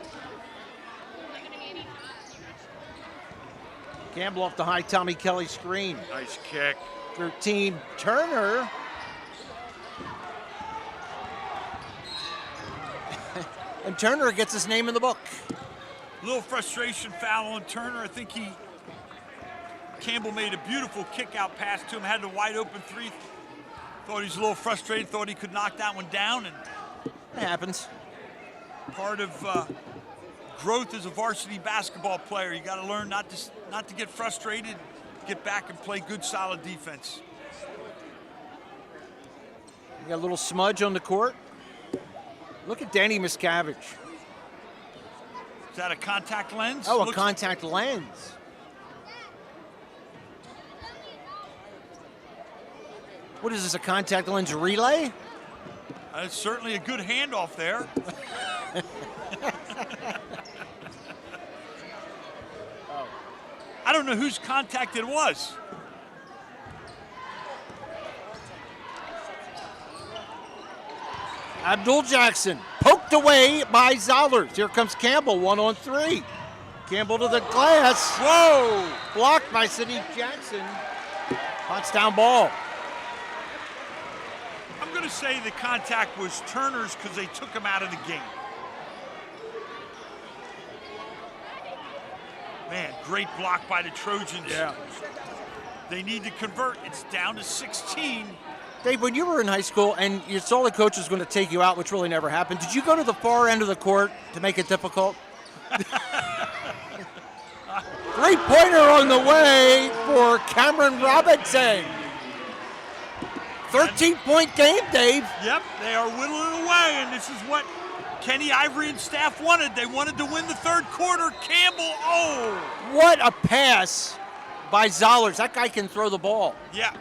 Campbell off the high Tommy Kelly screen. Nice kick. 13, Turner. And Turner gets his name in the book. A little frustration foul on Turner. I think Campbell made a beautiful kick-out pass to him, had the wide open three. Thought he was a little frustrated, thought he could knock that one down. And it happens. Part of growth as a varsity basketball player. You got to learn not to get frustrated, get back and play good, solid defense. You got a little smudge on the court. Look at Danny Miscavige. Is that a contact lens? Oh, a contact lens. What is this, a contact lens relay? It's certainly a good handoff there. I don't know whose contact it was. Abdul Jackson poked away by Zollers. Here comes Campbell, 1-on-3. Campbell to the glass. Whoa! Blocked by Sadiq Jackson. Pottstown ball. I'm going to say the contact was Turner's because they took him out of the game. Man, great block by the Trojans. Yeah. They need to convert. It's down to 16. Dave, when you were in high school and you saw the coach was going to take you out, which really never happened, did you go to the far end of the court to make it difficult? Three-pointer on the way for Cameron Robinson. 13-point game, Dave. Yep, they are whittling away, and this is what Kenny Ivory and staff wanted. They wanted to win the third quarter. Campbell, oh! What a pass by Zollers. That guy can throw the ball. Yeah,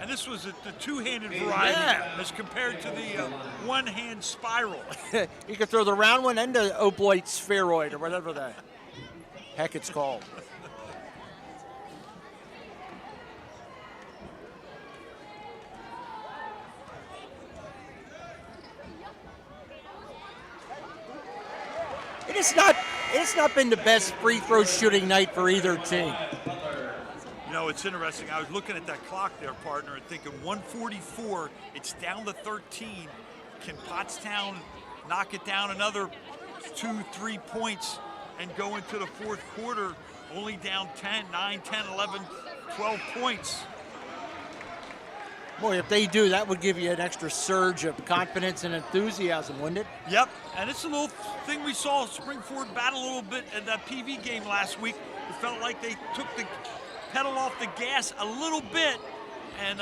and this was the two-handed variety as compared to the one-hand spiral. He could throw the round one and the obloit spheroid or whatever the heck it's called. It's not been the best free throw shooting night for either team. You know, it's interesting. I was looking at that clock there, partner, and thinking 144, it's down to 13. Can Pottstown knock it down another 2-3 points and go into the fourth quarter only down 10, 9, 10, 11, 12 points? Boy, if they do, that would give you an extra surge of confidence and enthusiasm, wouldn't it? Yep, and it's a little thing we saw Springford battle a little bit in that PV game last week. It felt like they took the pedal off the gas a little bit, and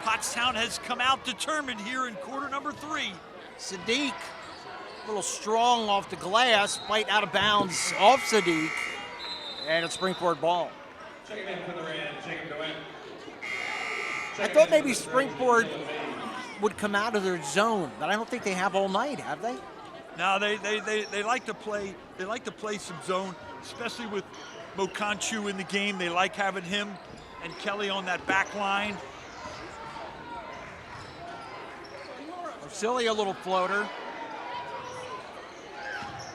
Pottstown has come out determined here in quarter number 3. Sadiq, a little strong off the glass, bite out of bounds off Sadiq, and it's Springford ball. I thought maybe Springford would come out of their zone, but I don't think they have all night, have they? No, they like to play. They like to play some zone, especially with Mokanchu in the game. They like having him and Kelly on that back line. Silly, a little floater.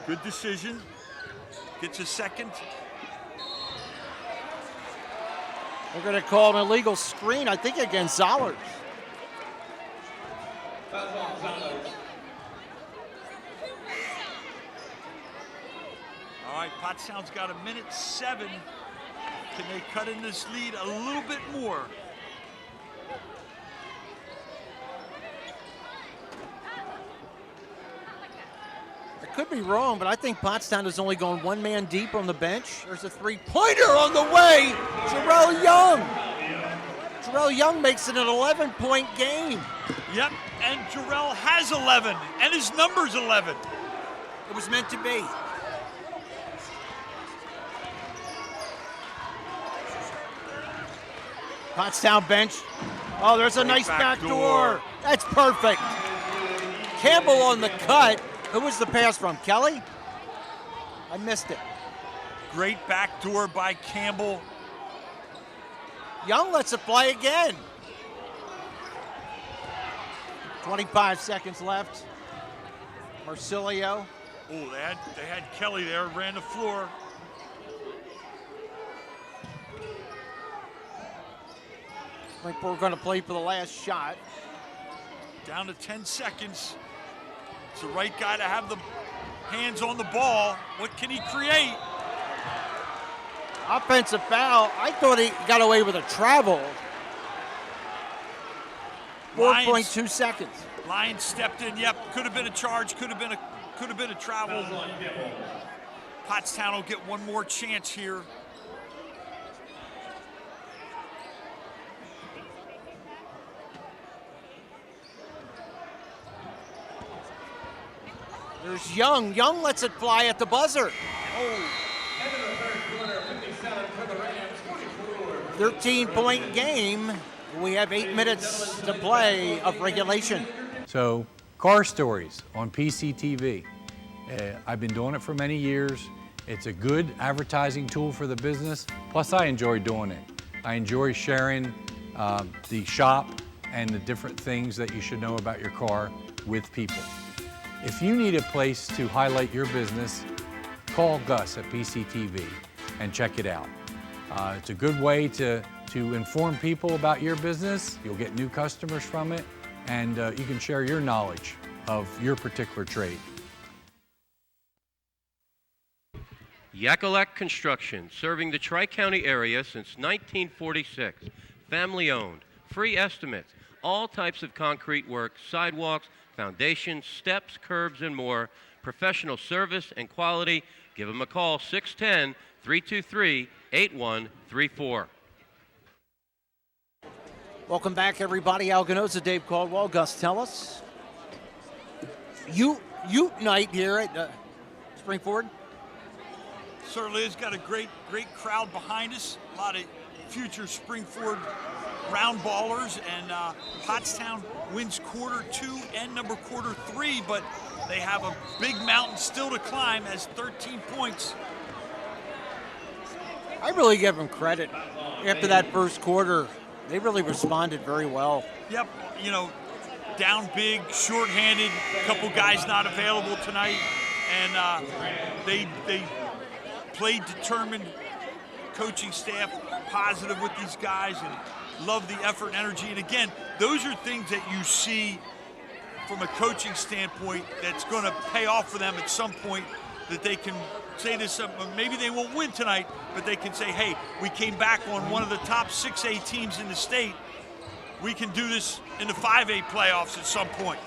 Good decision. Gets a second. They're going to call an illegal screen, I think, against Zollers. All right, Pottstown's got 1:07. Can they cut in this lead a little bit more? I could be wrong, but I think Pottstown is only going one man deep on the bench. There's a three-pointer on the way. Jarrell Young. Jarrell Young makes it an 11-point game. Yep, and Jarrell has 11, and his number's 11. It was meant to be. Pottstown bench. Oh, there's a nice back door. That's perfect. Campbell on the cut. Who was the pass from? Kelly? I missed it. Great backdoor by Campbell. Young lets it fly again. 25 seconds left. Marsilio. Oh, they had Kelly there, ran the floor. I think we're going to play for the last shot. Down to 10 seconds. It's the right guy to have the hands on the ball. What can he create? Offensive foul. I thought he got away with a travel. 4.2 seconds. Lions stepped in. Yep, could have been a charge. Could have been a travel. Pottstown will get one more chance here. There's Young. Young lets it fly at the buzzer. Oh. 13-point game. We have 8 minutes to play of regulation. So, car stories on PCTV. I've been doing it for many years, It's a good advertising tool for the business. Plus, I enjoy doing it. I enjoy sharing the shop and the different things that you should know about your car with people. If you need a place to highlight your business, call Gus at PCTV and check it out. It's a good way to inform people about your business. You'll get new customers from it, and you can share your knowledge of your particular trade. Yakalak Construction, serving the Tri-County area since 1946. Family owned, free estimates, all types of concrete work, sidewalks, foundations, steps, curbs, and more. Professional service and quality. Give them a call, 610-323-8134. Welcome back, everybody. Al Ganoza, Dave Caldwell, Gus Tellis. Ute night here at Springford. Certainly has got a great crowd behind us. A lot of future Springford round ballers, and Pottstown wins quarter 2 and quarter 3, but they have a big mountain still to climb as 13 points. I really give them credit. After that first quarter, they really responded very well. Yep, you know, down big, shorthanded, a couple guys not available tonight, and they played determined. Coaching staff positive with these guys and love the effort and energy. And again, those are things that you see from a coaching standpoint that's going to pay off for them at some point, that they can say this, maybe they won't win tonight, but they can say, hey, we came back on one of the top 6A teams in the state. We can do this in the 5A playoffs at some point.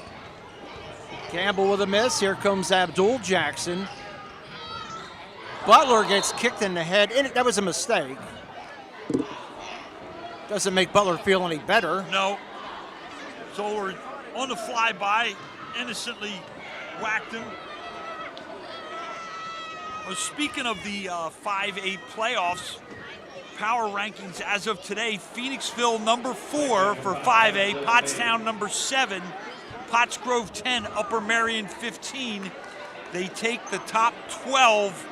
Campbell with a miss. Here comes Abdul Jackson. Butler gets kicked in the head, and that was a mistake. Doesn't make Butler feel any better. No. Zoller on the flyby, innocently whacked him. Well, speaking of the 5A playoffs, power rankings as of today, Phoenixville number 4 for 5A, Pottstown number 7, Pottsgrove 10, Upper Marion 15. They take the top 12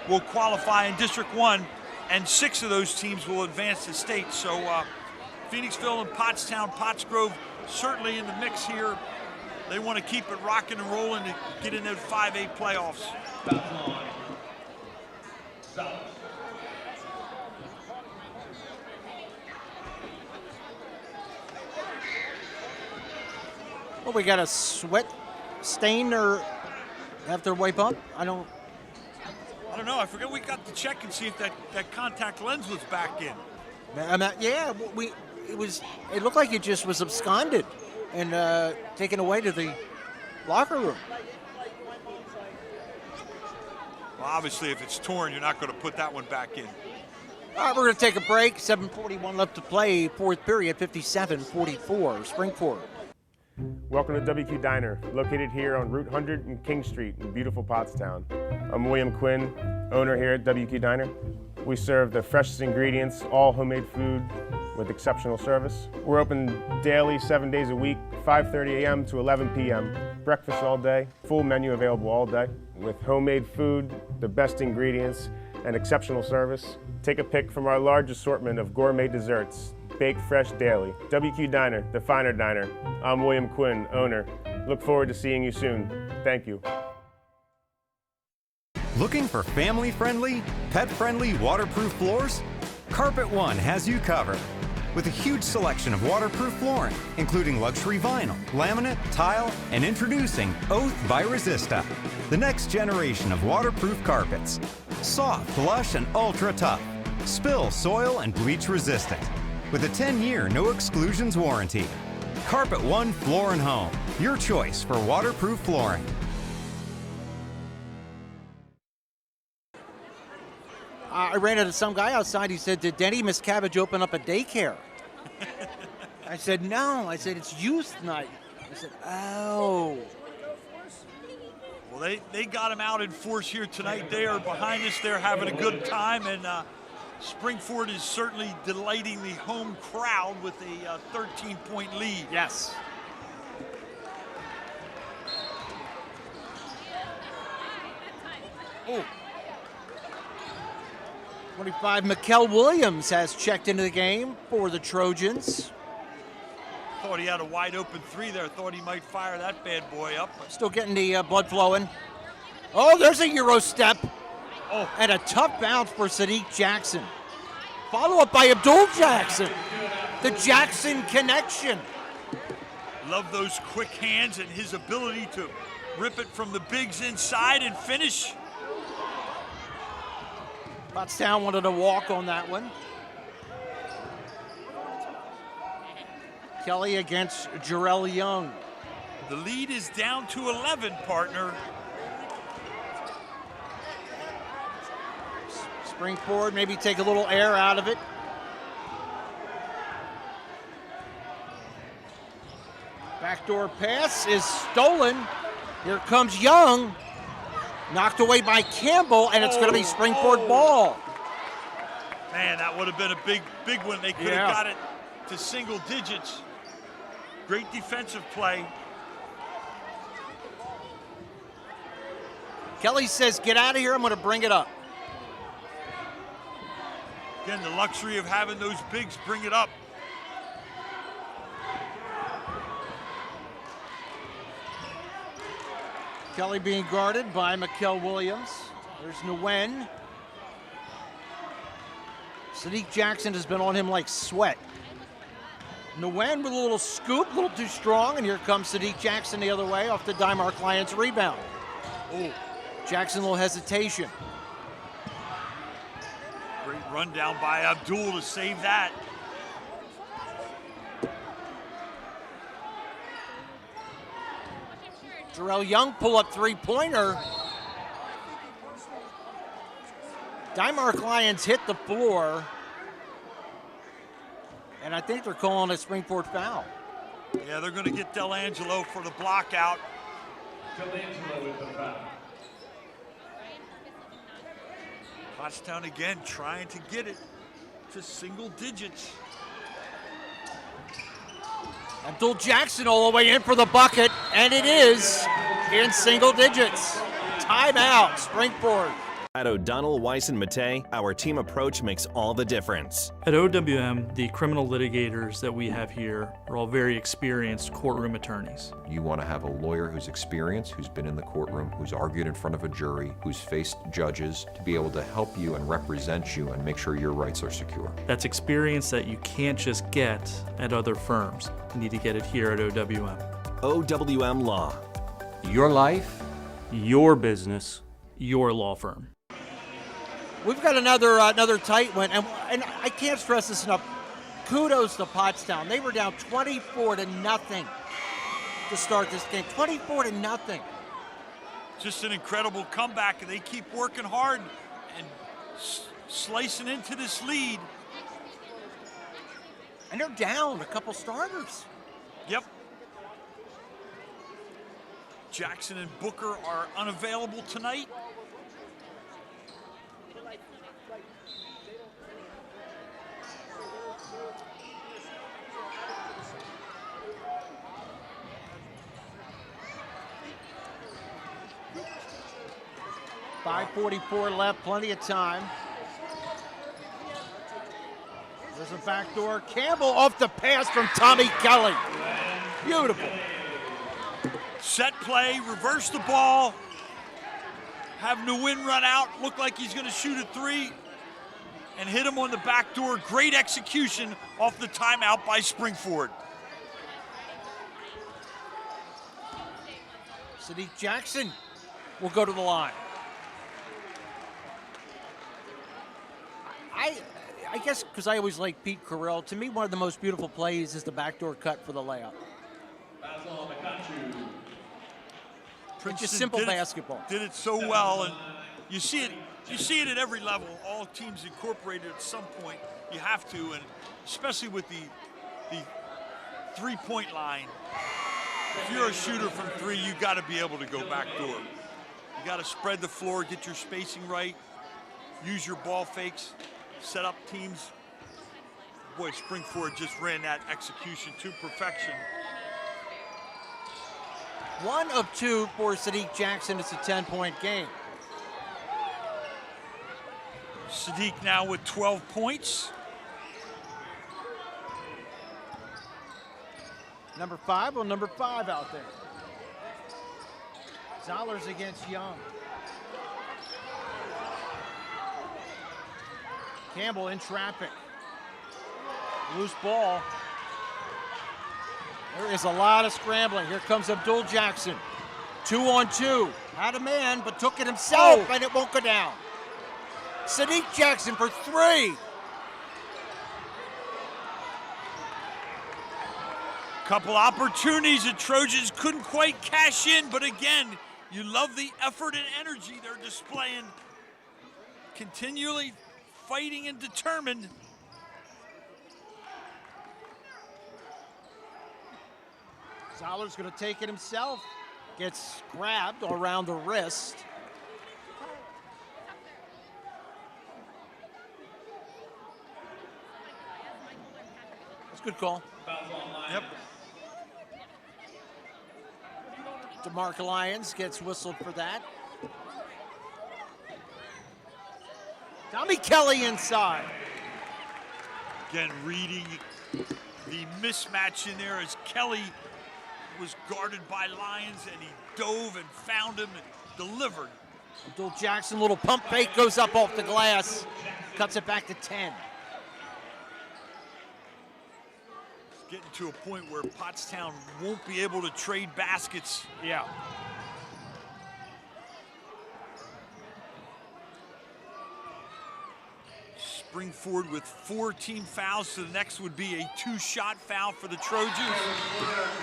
will qualify in District 1, and 6 of those teams will advance to state. So Phoenixville and Pottstown, Pottsgrove certainly in the mix here. They want to keep it rocking and rolling to get in those 5A playoffs. Well, we got a sweat stain or have to wipe up? I don't know. I forget we got to check and see if that contact lens was back in. Yeah, it looked like it just was absconded and taken away to the locker room. Well, obviously, if it's torn, you're not going to put that one back in. All right, we're going to take a break. 7:41 left to play, fourth period, 57-44, Springford. Welcome to WQ Diner, located here on Route 100 and King Street in beautiful Pottstown. I'm William Quinn, owner here at WQ Diner. We serve the freshest ingredients, all homemade food with exceptional service. We're open daily, 7 days a week, 5:30 a.m. to 11 p.m. Breakfast all day, full menu available all day with homemade food, the best ingredients, and exceptional service. Take a pick from our large assortment of gourmet desserts, baked fresh daily. WQ Diner, the finer diner. I'm William Quinn, owner. Look forward to seeing you soon. Thank you. Looking for family-friendly, pet-friendly waterproof floors? Carpet One has you covered. With a huge selection of waterproof flooring, including luxury vinyl, laminate, tile, and introducing Oath by Resista, the next generation of waterproof carpets. Soft, lush, and ultra tough. Spill, soil, and bleach resistant. With a 10-year no exclusions warranty. Carpet One Floor and Home, your choice for waterproof flooring. I ran into some guy outside. He said, did Denny Miscavige open up a daycare? I said, no. I said, it's youth night. I said, oh. Well, they got him out in force here tonight. They are behind us. They're having a good time, and Springford is certainly delighting the home crowd with a 13-point lead. Yes. Oh. 25, Mikel Williams has checked into the game for the Trojans. Thought he had a wide open three there. Thought he might fire that bad boy up. Still getting the blood flowing. Oh, there's a Euro step. Oh. And a tough bounce for Sadiq Jackson. Follow up by Abdul Jackson. The Jackson connection. Love those quick hands and his ability to rip it from the bigs inside and finish. Pottstown wanted to walk on that one. Kelly against Jarrell Young. The lead is down to 11, partner. Spring forward, maybe take a little air out of it. Backdoor pass is stolen. Here comes Young. Knocked away by Campbell, and it's going to be Springport ball. Man, that would have been a big one. They could have got it to single digits. Great defensive play. Kelly says, get out of here, I'm going to bring it up. Again, the luxury of having those bigs bring it up. Kelly being guarded by Mikel Williams. There's Nguyen. Sadiq Jackson has been on him like sweat. Nguyen with a little scoop, a little too strong, and here comes Sadiq Jackson the other way off the Dymar Clients rebound. Oh, Jackson, a little hesitation. Great rundown by Abdul to save that. Jarrell Young pull-up three-pointer. Dymar Lions hit the floor. And I think they're calling a Springport foul. Yeah, they're going to get Delangelo for the block out. Delangelo with the foul. Pottstown again trying to get it to single digits. Abdul Jackson all the way in for the bucket, and it is in single digits. Timeout, Springport. At O'Donnell, Weiss, and Matei, our team approach makes all the difference. At OWM, the criminal litigators that we have here are all very experienced courtroom attorneys. You want to have a lawyer who's experienced, who's been in the courtroom, who's argued in front of a jury, who's faced judges, to be able to help you and represent you and make sure your rights are secure. That's experience that you can't just get at other firms. You need to get it here at OWM. OWM Law. Your life, your business, your law firm. We've got another tight one, and I can't stress this enough. Kudos to Pottstown. They were down 24-0 to start this game. 24-0. Just an incredible comeback, and they keep working hard and slicing into this lead. And they're down a couple starters. Yep. Jackson and Booker are unavailable tonight. .544 left, plenty of time. There's a backdoor. Campbell off the pass from Tommy Kelly. Beautiful. Set play, reverse the ball, have Nguyen run out, look like he's going to shoot a three, and hit him on the back door. Great execution off the timeout by Springford. Sadiq Jackson will go to the line. I guess because I always like Pete Carell, to me one of the most beautiful plays is the backdoor cut for the layup. It's just simple basketball. Did it so well, and you see it at every level. All teams incorporate it at some point. You have to, and especially with the three-point line. If you're a shooter from three, you got to be able to go backdoor. You got to spread the floor, get your spacing right, use your ball fakes, set up teams. Boy, Springford just ran that execution to perfection. 1 of 2 for Sadiq Jackson. It's a 10-point game. Sadiq now with 12 points. Number 5 on number 5 out there. Zollers against Young. Campbell in traffic. Loose ball. There is a lot of scrambling. Here comes Abdul Jackson. 2-on-2. Had a man, but took it himself, and it won't go down. Sadiq Jackson for 3. Couple opportunities the Trojans couldn't quite cash in, but again, you love the effort and energy they're displaying. Continually fighting and determined. Zoller's going to take it himself. Gets grabbed around the wrist. That's a good call. Yep. DeMarc Lyons gets whistled for that. Tommy Kelly inside. Again, reading the mismatch in there as Kelly was guarded by Lyons and he dove and found him and delivered. Abdul Jackson, little pump fake, goes up off the glass, cuts it back to 10. It's getting to a point where Pottstown won't be able to trade baskets. Yeah. Springford with 4 team fouls, so the next would be a 2-shot foul for the Trojans.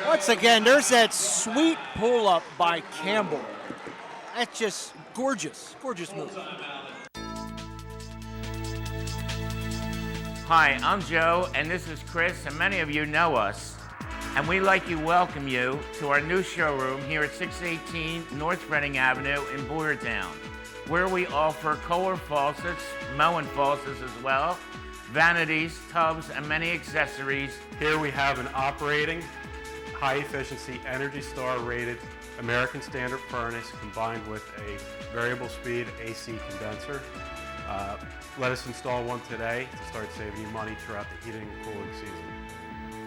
Once again, there's that sweet pull-up by Campbell. That's just gorgeous, gorgeous move. Hi, I'm Joe, and this is Chris, and many of you know us. And we'd like to welcome you to our new showroom here at 618 North Reading Avenue in Boyertown, where we offer Kohler faucets, Moen faucets as well, vanities, tubs, and many accessories. Here we have an operating, high-efficiency, Energy Star rated American Standard furnace combined with a variable speed AC condenser. Let us install one today to start saving you money throughout the heating and cooling season.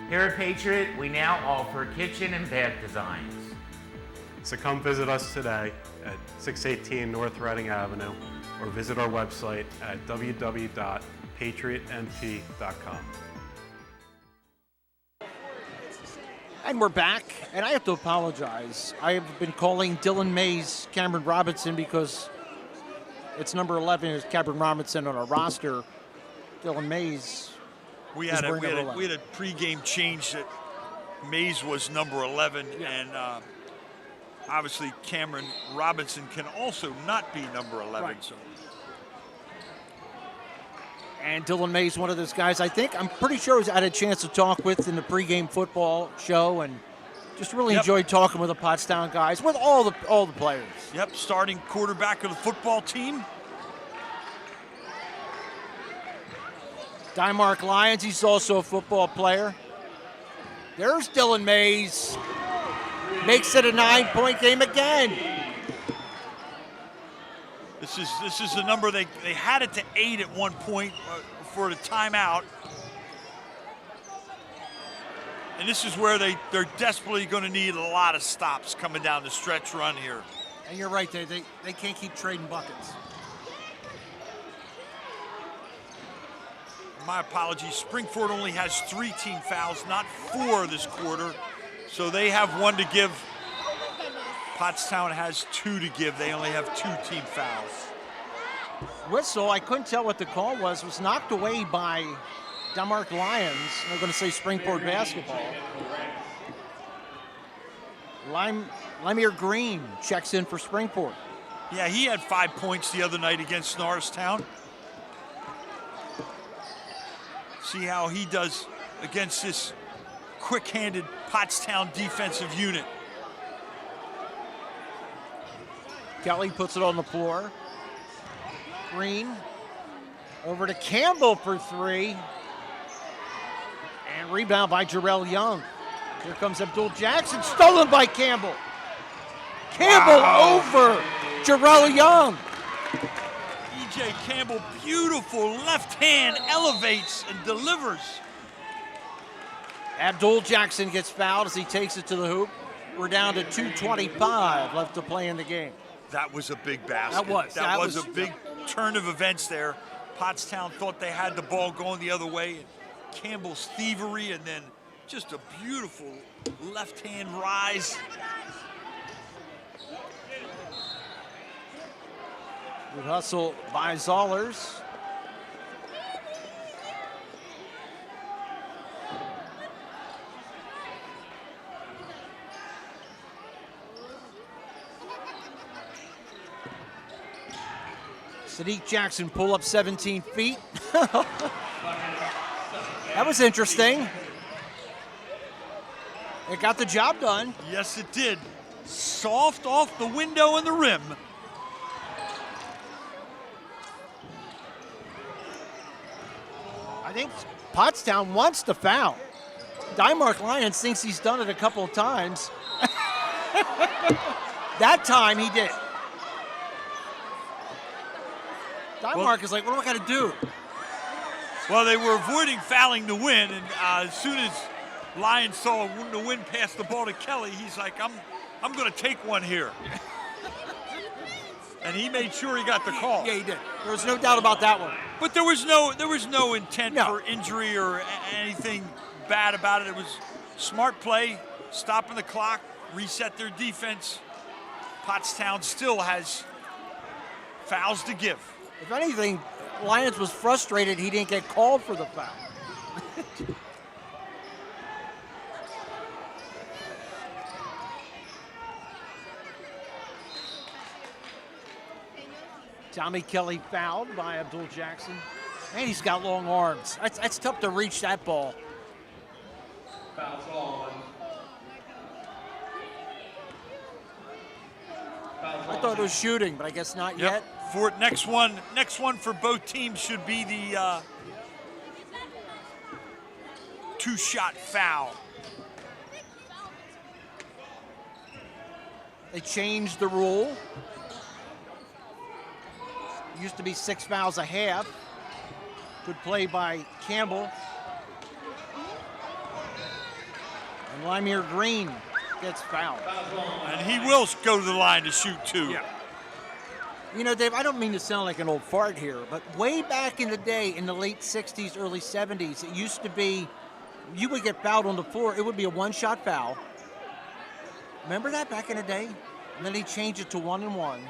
Here at Patriot, we now offer kitchen and bath designs. So come visit us today at 618 North Reading Avenue or visit our website at www.patriotmp.com. And we're back, and I have to apologize. I have been calling Dylan Mays Cameron Robinson because it's number 11 is Cameron Robinson on our roster. Dylan Mays We had a pregame change that Mays was number 11, and obviously Cameron Robinson can also not be number 11. Right. So. And Dylan Mays, one of those guys I'm pretty sure I had a chance to talk with in the pregame football show, and just really enjoyed talking with the Pottstown guys, with all the players. Yep, starting quarterback of the football team. DeMarc Lyons, he's also a football player. There's Dylan Mays. Makes it a 9-point game again. This is the number they had it to 8 at one point for the timeout. And this is where they're desperately going to need a lot of stops coming down the stretch run here. And you're right, they can't keep trading buckets. My apologies, Springford only has 3 team fouls, not 4 this quarter. So they have 1 to give. Pottstown has 2 to give. They only have 2 team fouls. Whistle, I couldn't tell what the call was knocked away by DeMarc Lyons. I'm going to say Springford basketball. Lemire Green checks in for Springford. Yeah, he had 5 points the other night against Norristown. See how he does against this quick-handed Pottstown defensive unit. Kelly puts it on the floor. Green over to Campbell for 3. And rebound by Jarrell Young. Here comes Abdul Jackson, stolen by Campbell. Campbell over Jarrell Young. TJ Campbell, beautiful left hand, elevates and delivers. Abdul Jackson gets fouled as he takes it to the hoop. We're down to 2:25 left to play in the game. That was a big basket. That was a big turn of events there. Pottstown thought they had the ball going the other way. Campbell's thievery, and then just a beautiful left-hand rise. Good hustle by Zollers. Sadiq Jackson pull up 17 feet. That was interesting. It got the job done. Yes, it did. Soft off the window and the rim. I think Pottstown wants to foul. Dymark Lyons thinks he's done it a couple of times. That time he did. Dymark is like, what do I got to do? Well, they were avoiding fouling to win, and as soon as Lyons saw the win pass the ball to Kelly, he's like, I'm going to take one here. And he made sure he got the call. Yeah, he did. There was no doubt about that one. But there was no intent for injury or anything bad about it. It was smart play, stopping the clock, reset their defense. Pottstown still has fouls to give. If anything, Lyons was frustrated he didn't get called for the foul. Tommy Kelly fouled by Abdul Jackson. And he's got long arms. That's tough to reach that ball. Foul's on. I thought it was shooting, but I guess not yet. For next one for both teams should be the two-shot foul. They changed the rule. It used to be 6 fouls a half. Good play by Campbell. And Lymere Green gets fouled. And he will go to the line to shoot two. Yeah. You know, Dave, I don't mean to sound like an old fart here, but way back in the day, in the late 60s, early 70s, it used to be you would get fouled on the floor. It would be a one-shot foul. Remember that back in the day? And then they changed it to 1-and-1,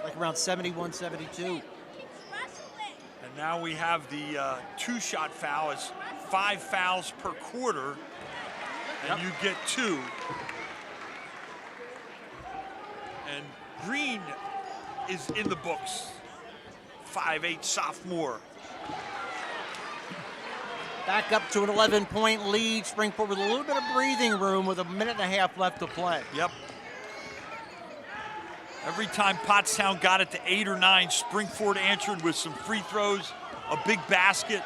like around 71, 72. And now we have the two-shot foul. It's 5 fouls per quarter, and you get 2. And Green is in the books. 5'8" sophomore. Back up to an 11-point lead. Springport with a little bit of breathing room with a minute and a half left to play. Yep. Every time Pottstown got it to 8 or 9, Springport answered with some free throws, a big basket.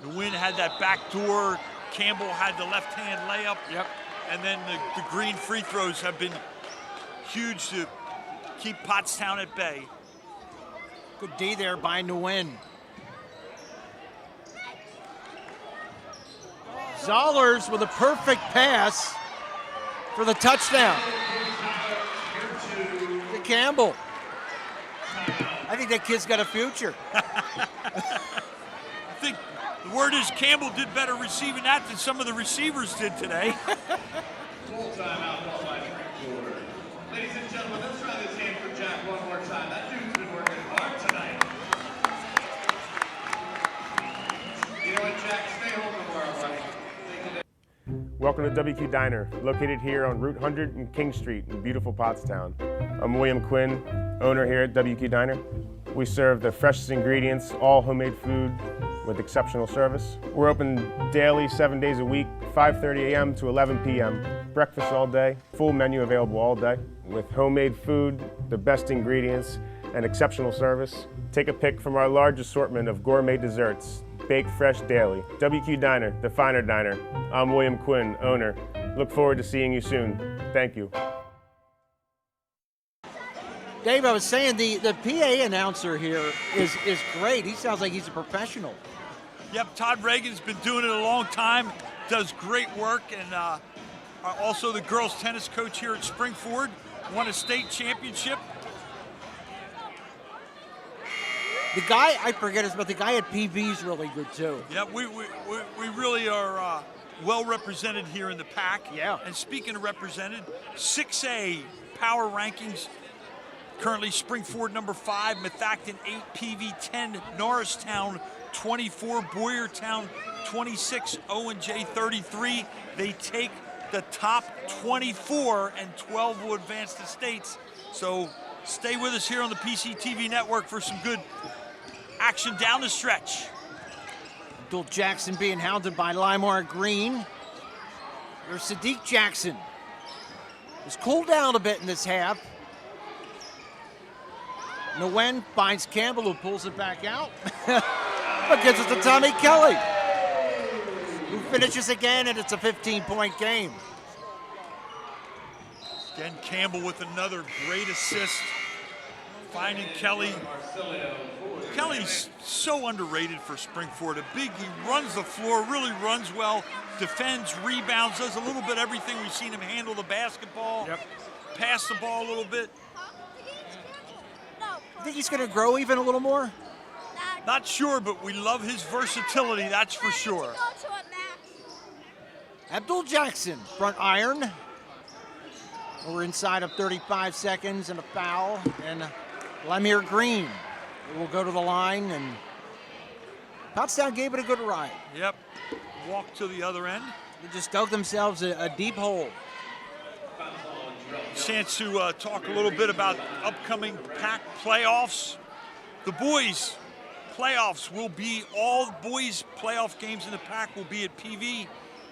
The Win had that back door. Campbell had the left-hand layup. Yep. And then the Green free throws have been huge to keep Pottstown at bay. Good D there by Nguyen. Zollers with a perfect pass for the touchdown to Campbell. I think that kid's got a future. I think the word is Campbell did better receiving that than some of the receivers did today. Full timeout called by Springport. Ladies and gentlemen, let's try this game for Jack one more time. That dude's been working hard tonight. You know what, Jack? Stay home tomorrow, buddy. Welcome to WQ Diner, located here on Route 100 and King Street in beautiful Pottstown. I'm William Quinn, owner here at WQ Diner. We serve the freshest ingredients, all homemade food with exceptional service. We're open daily, 7 days a week, 5:30 a.m. to 11 p.m. Breakfast all day, full menu available all day with homemade food, the best ingredients, and exceptional service. Take a pick from our large assortment of gourmet desserts, baked fresh daily. WQ Diner, the finer diner. I'm William Quinn, owner. Look forward to seeing you soon. Thank you. Dave, I was saying the PA announcer here is great. He sounds like he's a professional. Yep, Todd Reagan's been doing it a long time, does great work, and also the girls tennis coach here at Springford, won a state championship. The guy, I forget his, but the guy at PV is really good too. Yeah, we really are well represented here in the pack. Yeah. And speaking of represented, 6A power rankings. Currently Springford number 5, Methacton 8, PV 10, Norristown 24, Boyertown 26, O&J 33. They take the top 24 and 12 will advance to states. So stay with us here on the PCTV network for some good action down the stretch. Abdul Jackson being hounded by Limar Green. There's Sadiq Jackson. He's cooled down a bit in this half. Nguyen finds Campbell, who pulls it back out. But gives it to Tommy Kelly, who finishes again, and it's a 15-point game. Again, Campbell with another great assist, finding Kelly. Kelly's so underrated for Springford. He runs the floor, really runs well, defends, rebounds, does a little bit everything. We've seen him handle the basketball, pass the ball a little bit. Think he's going to grow even a little more? Not sure, but we love his versatility, that's for sure. Abdul Jackson, front iron. We're inside of 35 seconds and a foul. And Lemire Green will go to the line, and Pottstown gave it a good ride. Yep, walk to the other end. They just dug themselves a deep hole. Chance to talk a little bit about upcoming PAC playoffs. The boys playoffs will be, all boys playoff games in the PAC will be at PV.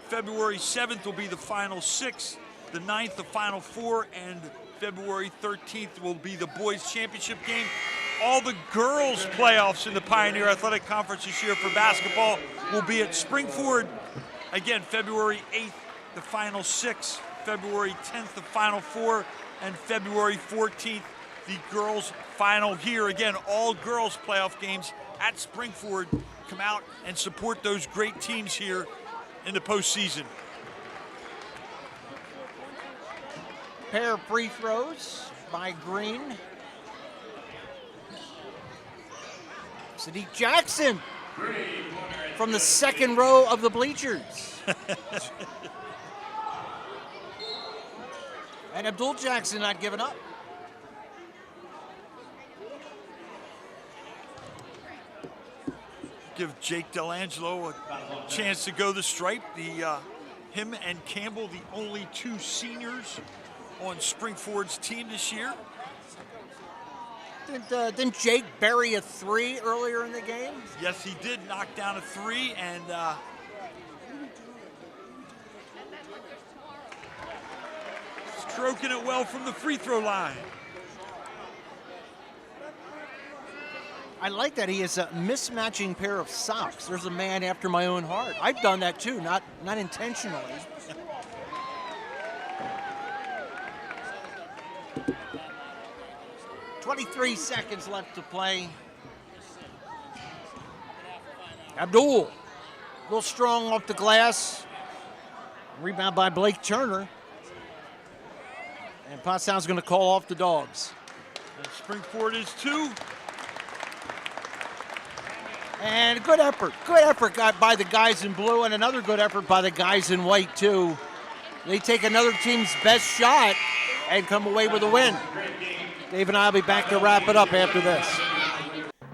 February 7th will be the final 6, the 9th the final 4, and February 13th will be the boys championship game. All the girls playoffs in the Pioneer Athletic Conference this year for basketball will be at Springford. Again, February 8th, the final 6. February 10th, the Final 4, and February 14th, the girls' final here. Again, all girls playoff games at Springford. Come out and support those great teams here in the postseason. Pair of free throws by Green. Sadiq Jackson from the second row of the bleachers. And Abdul Jackson not giving up. Give Jake Delangelo a chance to go the stripe. Him and Campbell, the only 2 seniors on Springford's team this year. Didn't Jake bury a 3 earlier in the game? Yes, he did knock down a 3, and stroking it well from the free throw line. I like that he has a mismatching pair of socks. There's a man after my own heart. I've done that too, not intentionally. .23 seconds left to play. Abdul, a little strong off the glass. Rebound by Blake Turner. And Pottstown's going to call off the Dogs. And Springford is 2. And good effort by the guys in blue, and another good effort by the guys in white too. They take another team's best shot and come away with a win. Dave and I will be back to wrap it up after this.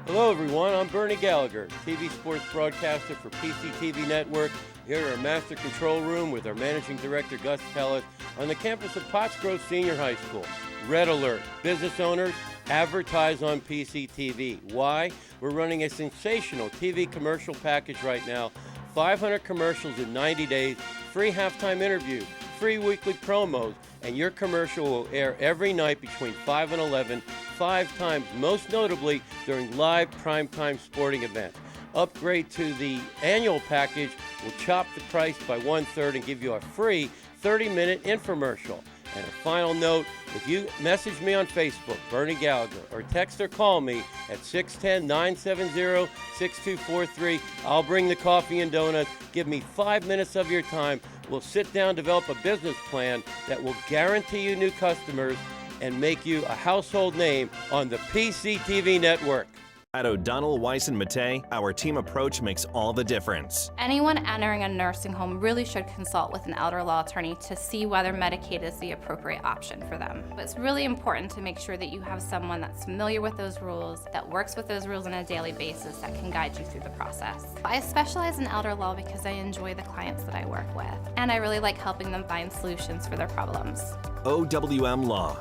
Hello everyone, I'm Bernie Gallagher, TV sports broadcaster for PCTV Network, here at our master control room with our managing director Gus Pellet on the campus of Pottsgrove Senior High School. Red alert, business owners, advertise on PCTV. Why? We're running a sensational TV commercial package right now. 500 commercials in 90 days, free halftime interviews, free weekly promos, and your commercial will air every night between 5 and 11, 5 times, most notably during live primetime sporting events. Upgrade to the annual package will chop the price by 1/3 and give you a free 30-minute infomercial. And a final note, if you message me on Facebook, Bernie Gallagher, or text or call me at 610-970-6243, I'll bring the coffee and donuts. Give me 5 minutes of your time. We'll sit down, develop a business plan that will guarantee you new customers and make you a household name on the PCTV network. At O'Donnell, Weiss & Mattei, our team approach makes all the difference. Anyone entering a nursing home really should consult with an elder law attorney to see whether Medicaid is the appropriate option for them. But it's really important to make sure that you have someone that's familiar with those rules, that works with those rules on a daily basis, that can guide you through the process. I specialize in elder law because I enjoy the clients that I work with, and I really like helping them find solutions for their problems. OWM Law.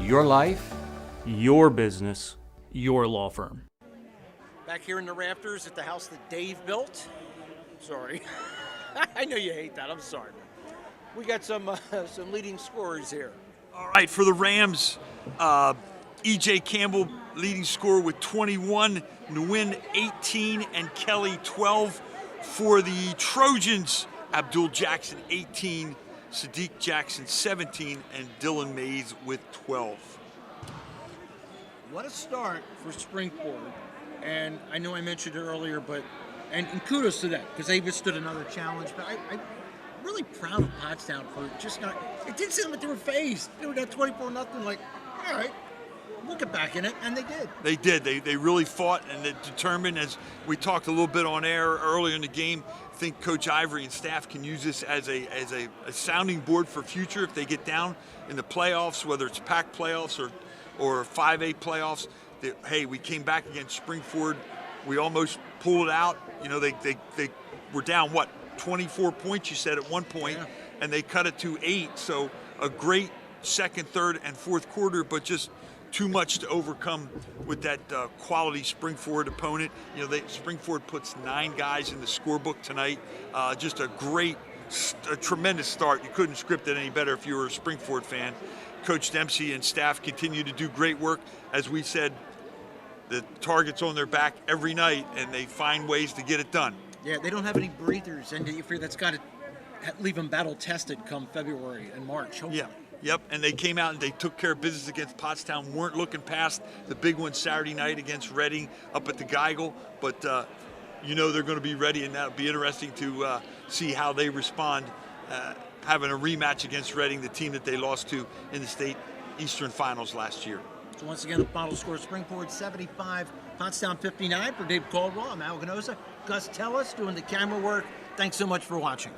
Your life, Your business, your law firm. Back here in the rafters at the house that Dave built. Sorry. I know you hate that. I'm sorry. We got some leading scorers here. All right, for the Rams, E.J. Campbell leading scorer with 21, Nguyen 18, and Kelly 12. For the Trojans, Abdul Jackson 18, Sadiq Jackson 17, and Dylan Mays with 12. What a start for Springport. And I know I mentioned it earlier, but and kudos to them because they withstood another challenge. But I'm really proud of Pottstown for just not. It didn't seem like they were phased. They were down 24-0. Like, all right, we'll get back in it, and they did. They did. They really fought and they determined. As we talked a little bit on air earlier in the game, I think Coach Ivory and staff can use this as a sounding board for future if they get down in the playoffs, whether it's PAC playoffs or 5A playoffs. Hey, we came back against Springford. We almost pulled it out. You know, they were down, 24 points, you said, at one point, and they cut it to 8. So a great second, third, and fourth quarter, but just too much to overcome with that quality Springford opponent. You know, Springford puts 9 guys in the scorebook tonight. Just a tremendous start. You couldn't script it any better if you were a Springford fan. Coach Dempsey and staff continue to do great work. As we said, the target's on their back every night, and they find ways to get it done. Yeah, they don't have any breathers, and you figure that's got to leave them battle-tested come February and March, hopefully. Yeah, yep, and they came out and they took care of business against Pottstown, weren't looking past the big one Saturday night against Reading up at the Geigel, but you know they're going to be ready, and that'll be interesting to see how they respond having a rematch against Reading, the team that they lost to in the state Eastern Finals last year. So once again, the final score, Springport 75, Pottstown 59. For Dave Caldwell, I'm Al Ganoza. Gus Tellis doing the camera work. Thanks so much for watching.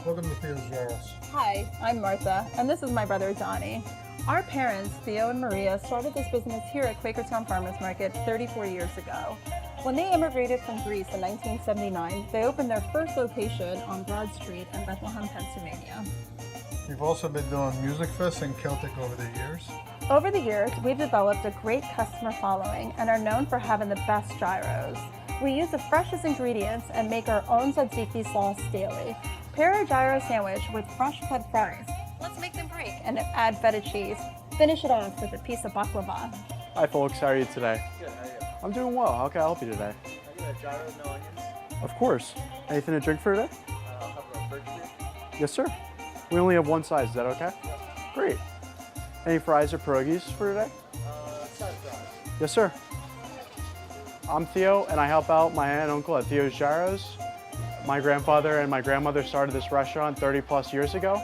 Welcome to Theo's Jarls. Hi, I'm Martha, and this is my brother Donnie. Our parents, Theo and Maria, started this business here at Quakertown Farmers Market 34 years ago. When they immigrated from Greece in 1979, they opened their first location on Broad Street in Bethlehem, Pennsylvania. You've also been doing Music Fest and Celtic over the years. Over the years, we've developed a great customer following and are known for having the best gyros. We use the freshest ingredients and make our own tzatziki sauce daily. Pair our gyro sandwich with fresh cut fries. Let's make them break and add feta cheese. Finish it off with a piece of baklava. Hi folks, how are you today? Good, how are you? I'm doing well. How can I help you today? I get a gyro, no onions. Of course. Anything to drink for today? I'll have a birch beer. Yes, sir. We only have one size. Is that okay? Great. Any fries or pierogies for today? Side fries. Yes, sir. I'm Theo, and I help out my aunt and uncle at Theo's Gyros. My grandfather and my grandmother started this restaurant 30 plus years ago,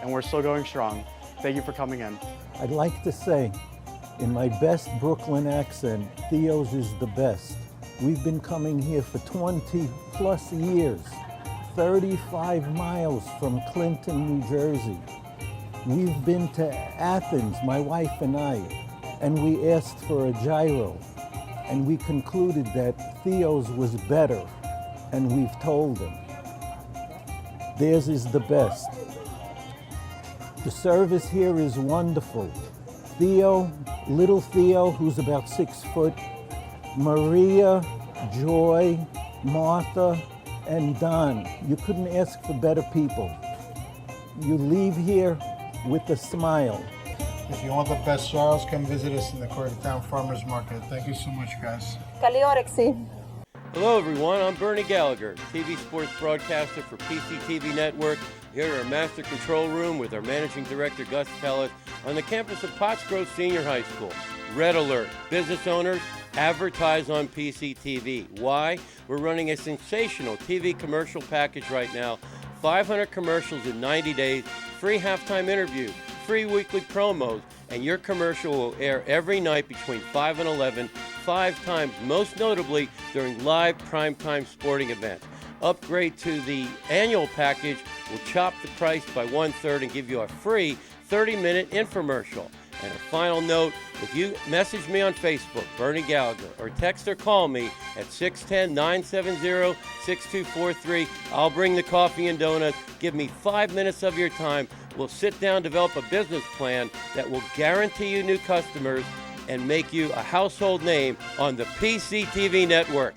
and we're still going strong. Thank you for coming in. I'd like to say, in my best Brooklyn accent, Theo's is the best. We've been coming here for 20 plus years, 35 miles from Clinton, New Jersey. We've been to Athens, my wife and I, and we asked for a gyro, and we concluded that Theo's was better, and we've told them. Theirs is the best. The service here is wonderful. Theo, little Theo, who's about 6 foot, Maria, Joy, Martha, and Don. You couldn't ask for better people. You leave here with a smile. If you want the best gyros, come visit us in the Corrigan Farmers Market. Thank you so much, guys. Kaliorexi. Hello, everyone. I'm Bernie Gallagher, TV sports broadcaster for PCTV Network, here at our Master Control Room with our Managing Director, Gus Pellet, on the campus of Potts Grove Senior High School. Red alert. Business owners, advertise on PCTV. Why? We're running a sensational TV commercial package right now. 500 commercials in 90 days, free halftime interview, free weekly promos, and your commercial will air every night between 5 and 11, 5 times, most notably during live primetime sporting events. Upgrade to the annual package will chop the price by 1/3 and give you a free 30-minute infomercial. And a final note, if you message me on Facebook, Bernie Gallagher, or text or call me at 610-970-6243, I'll bring the coffee and donuts. Give me 5 minutes of your time. We'll sit down, develop a business plan that will guarantee you new customers and make you a household name on the PCTV network.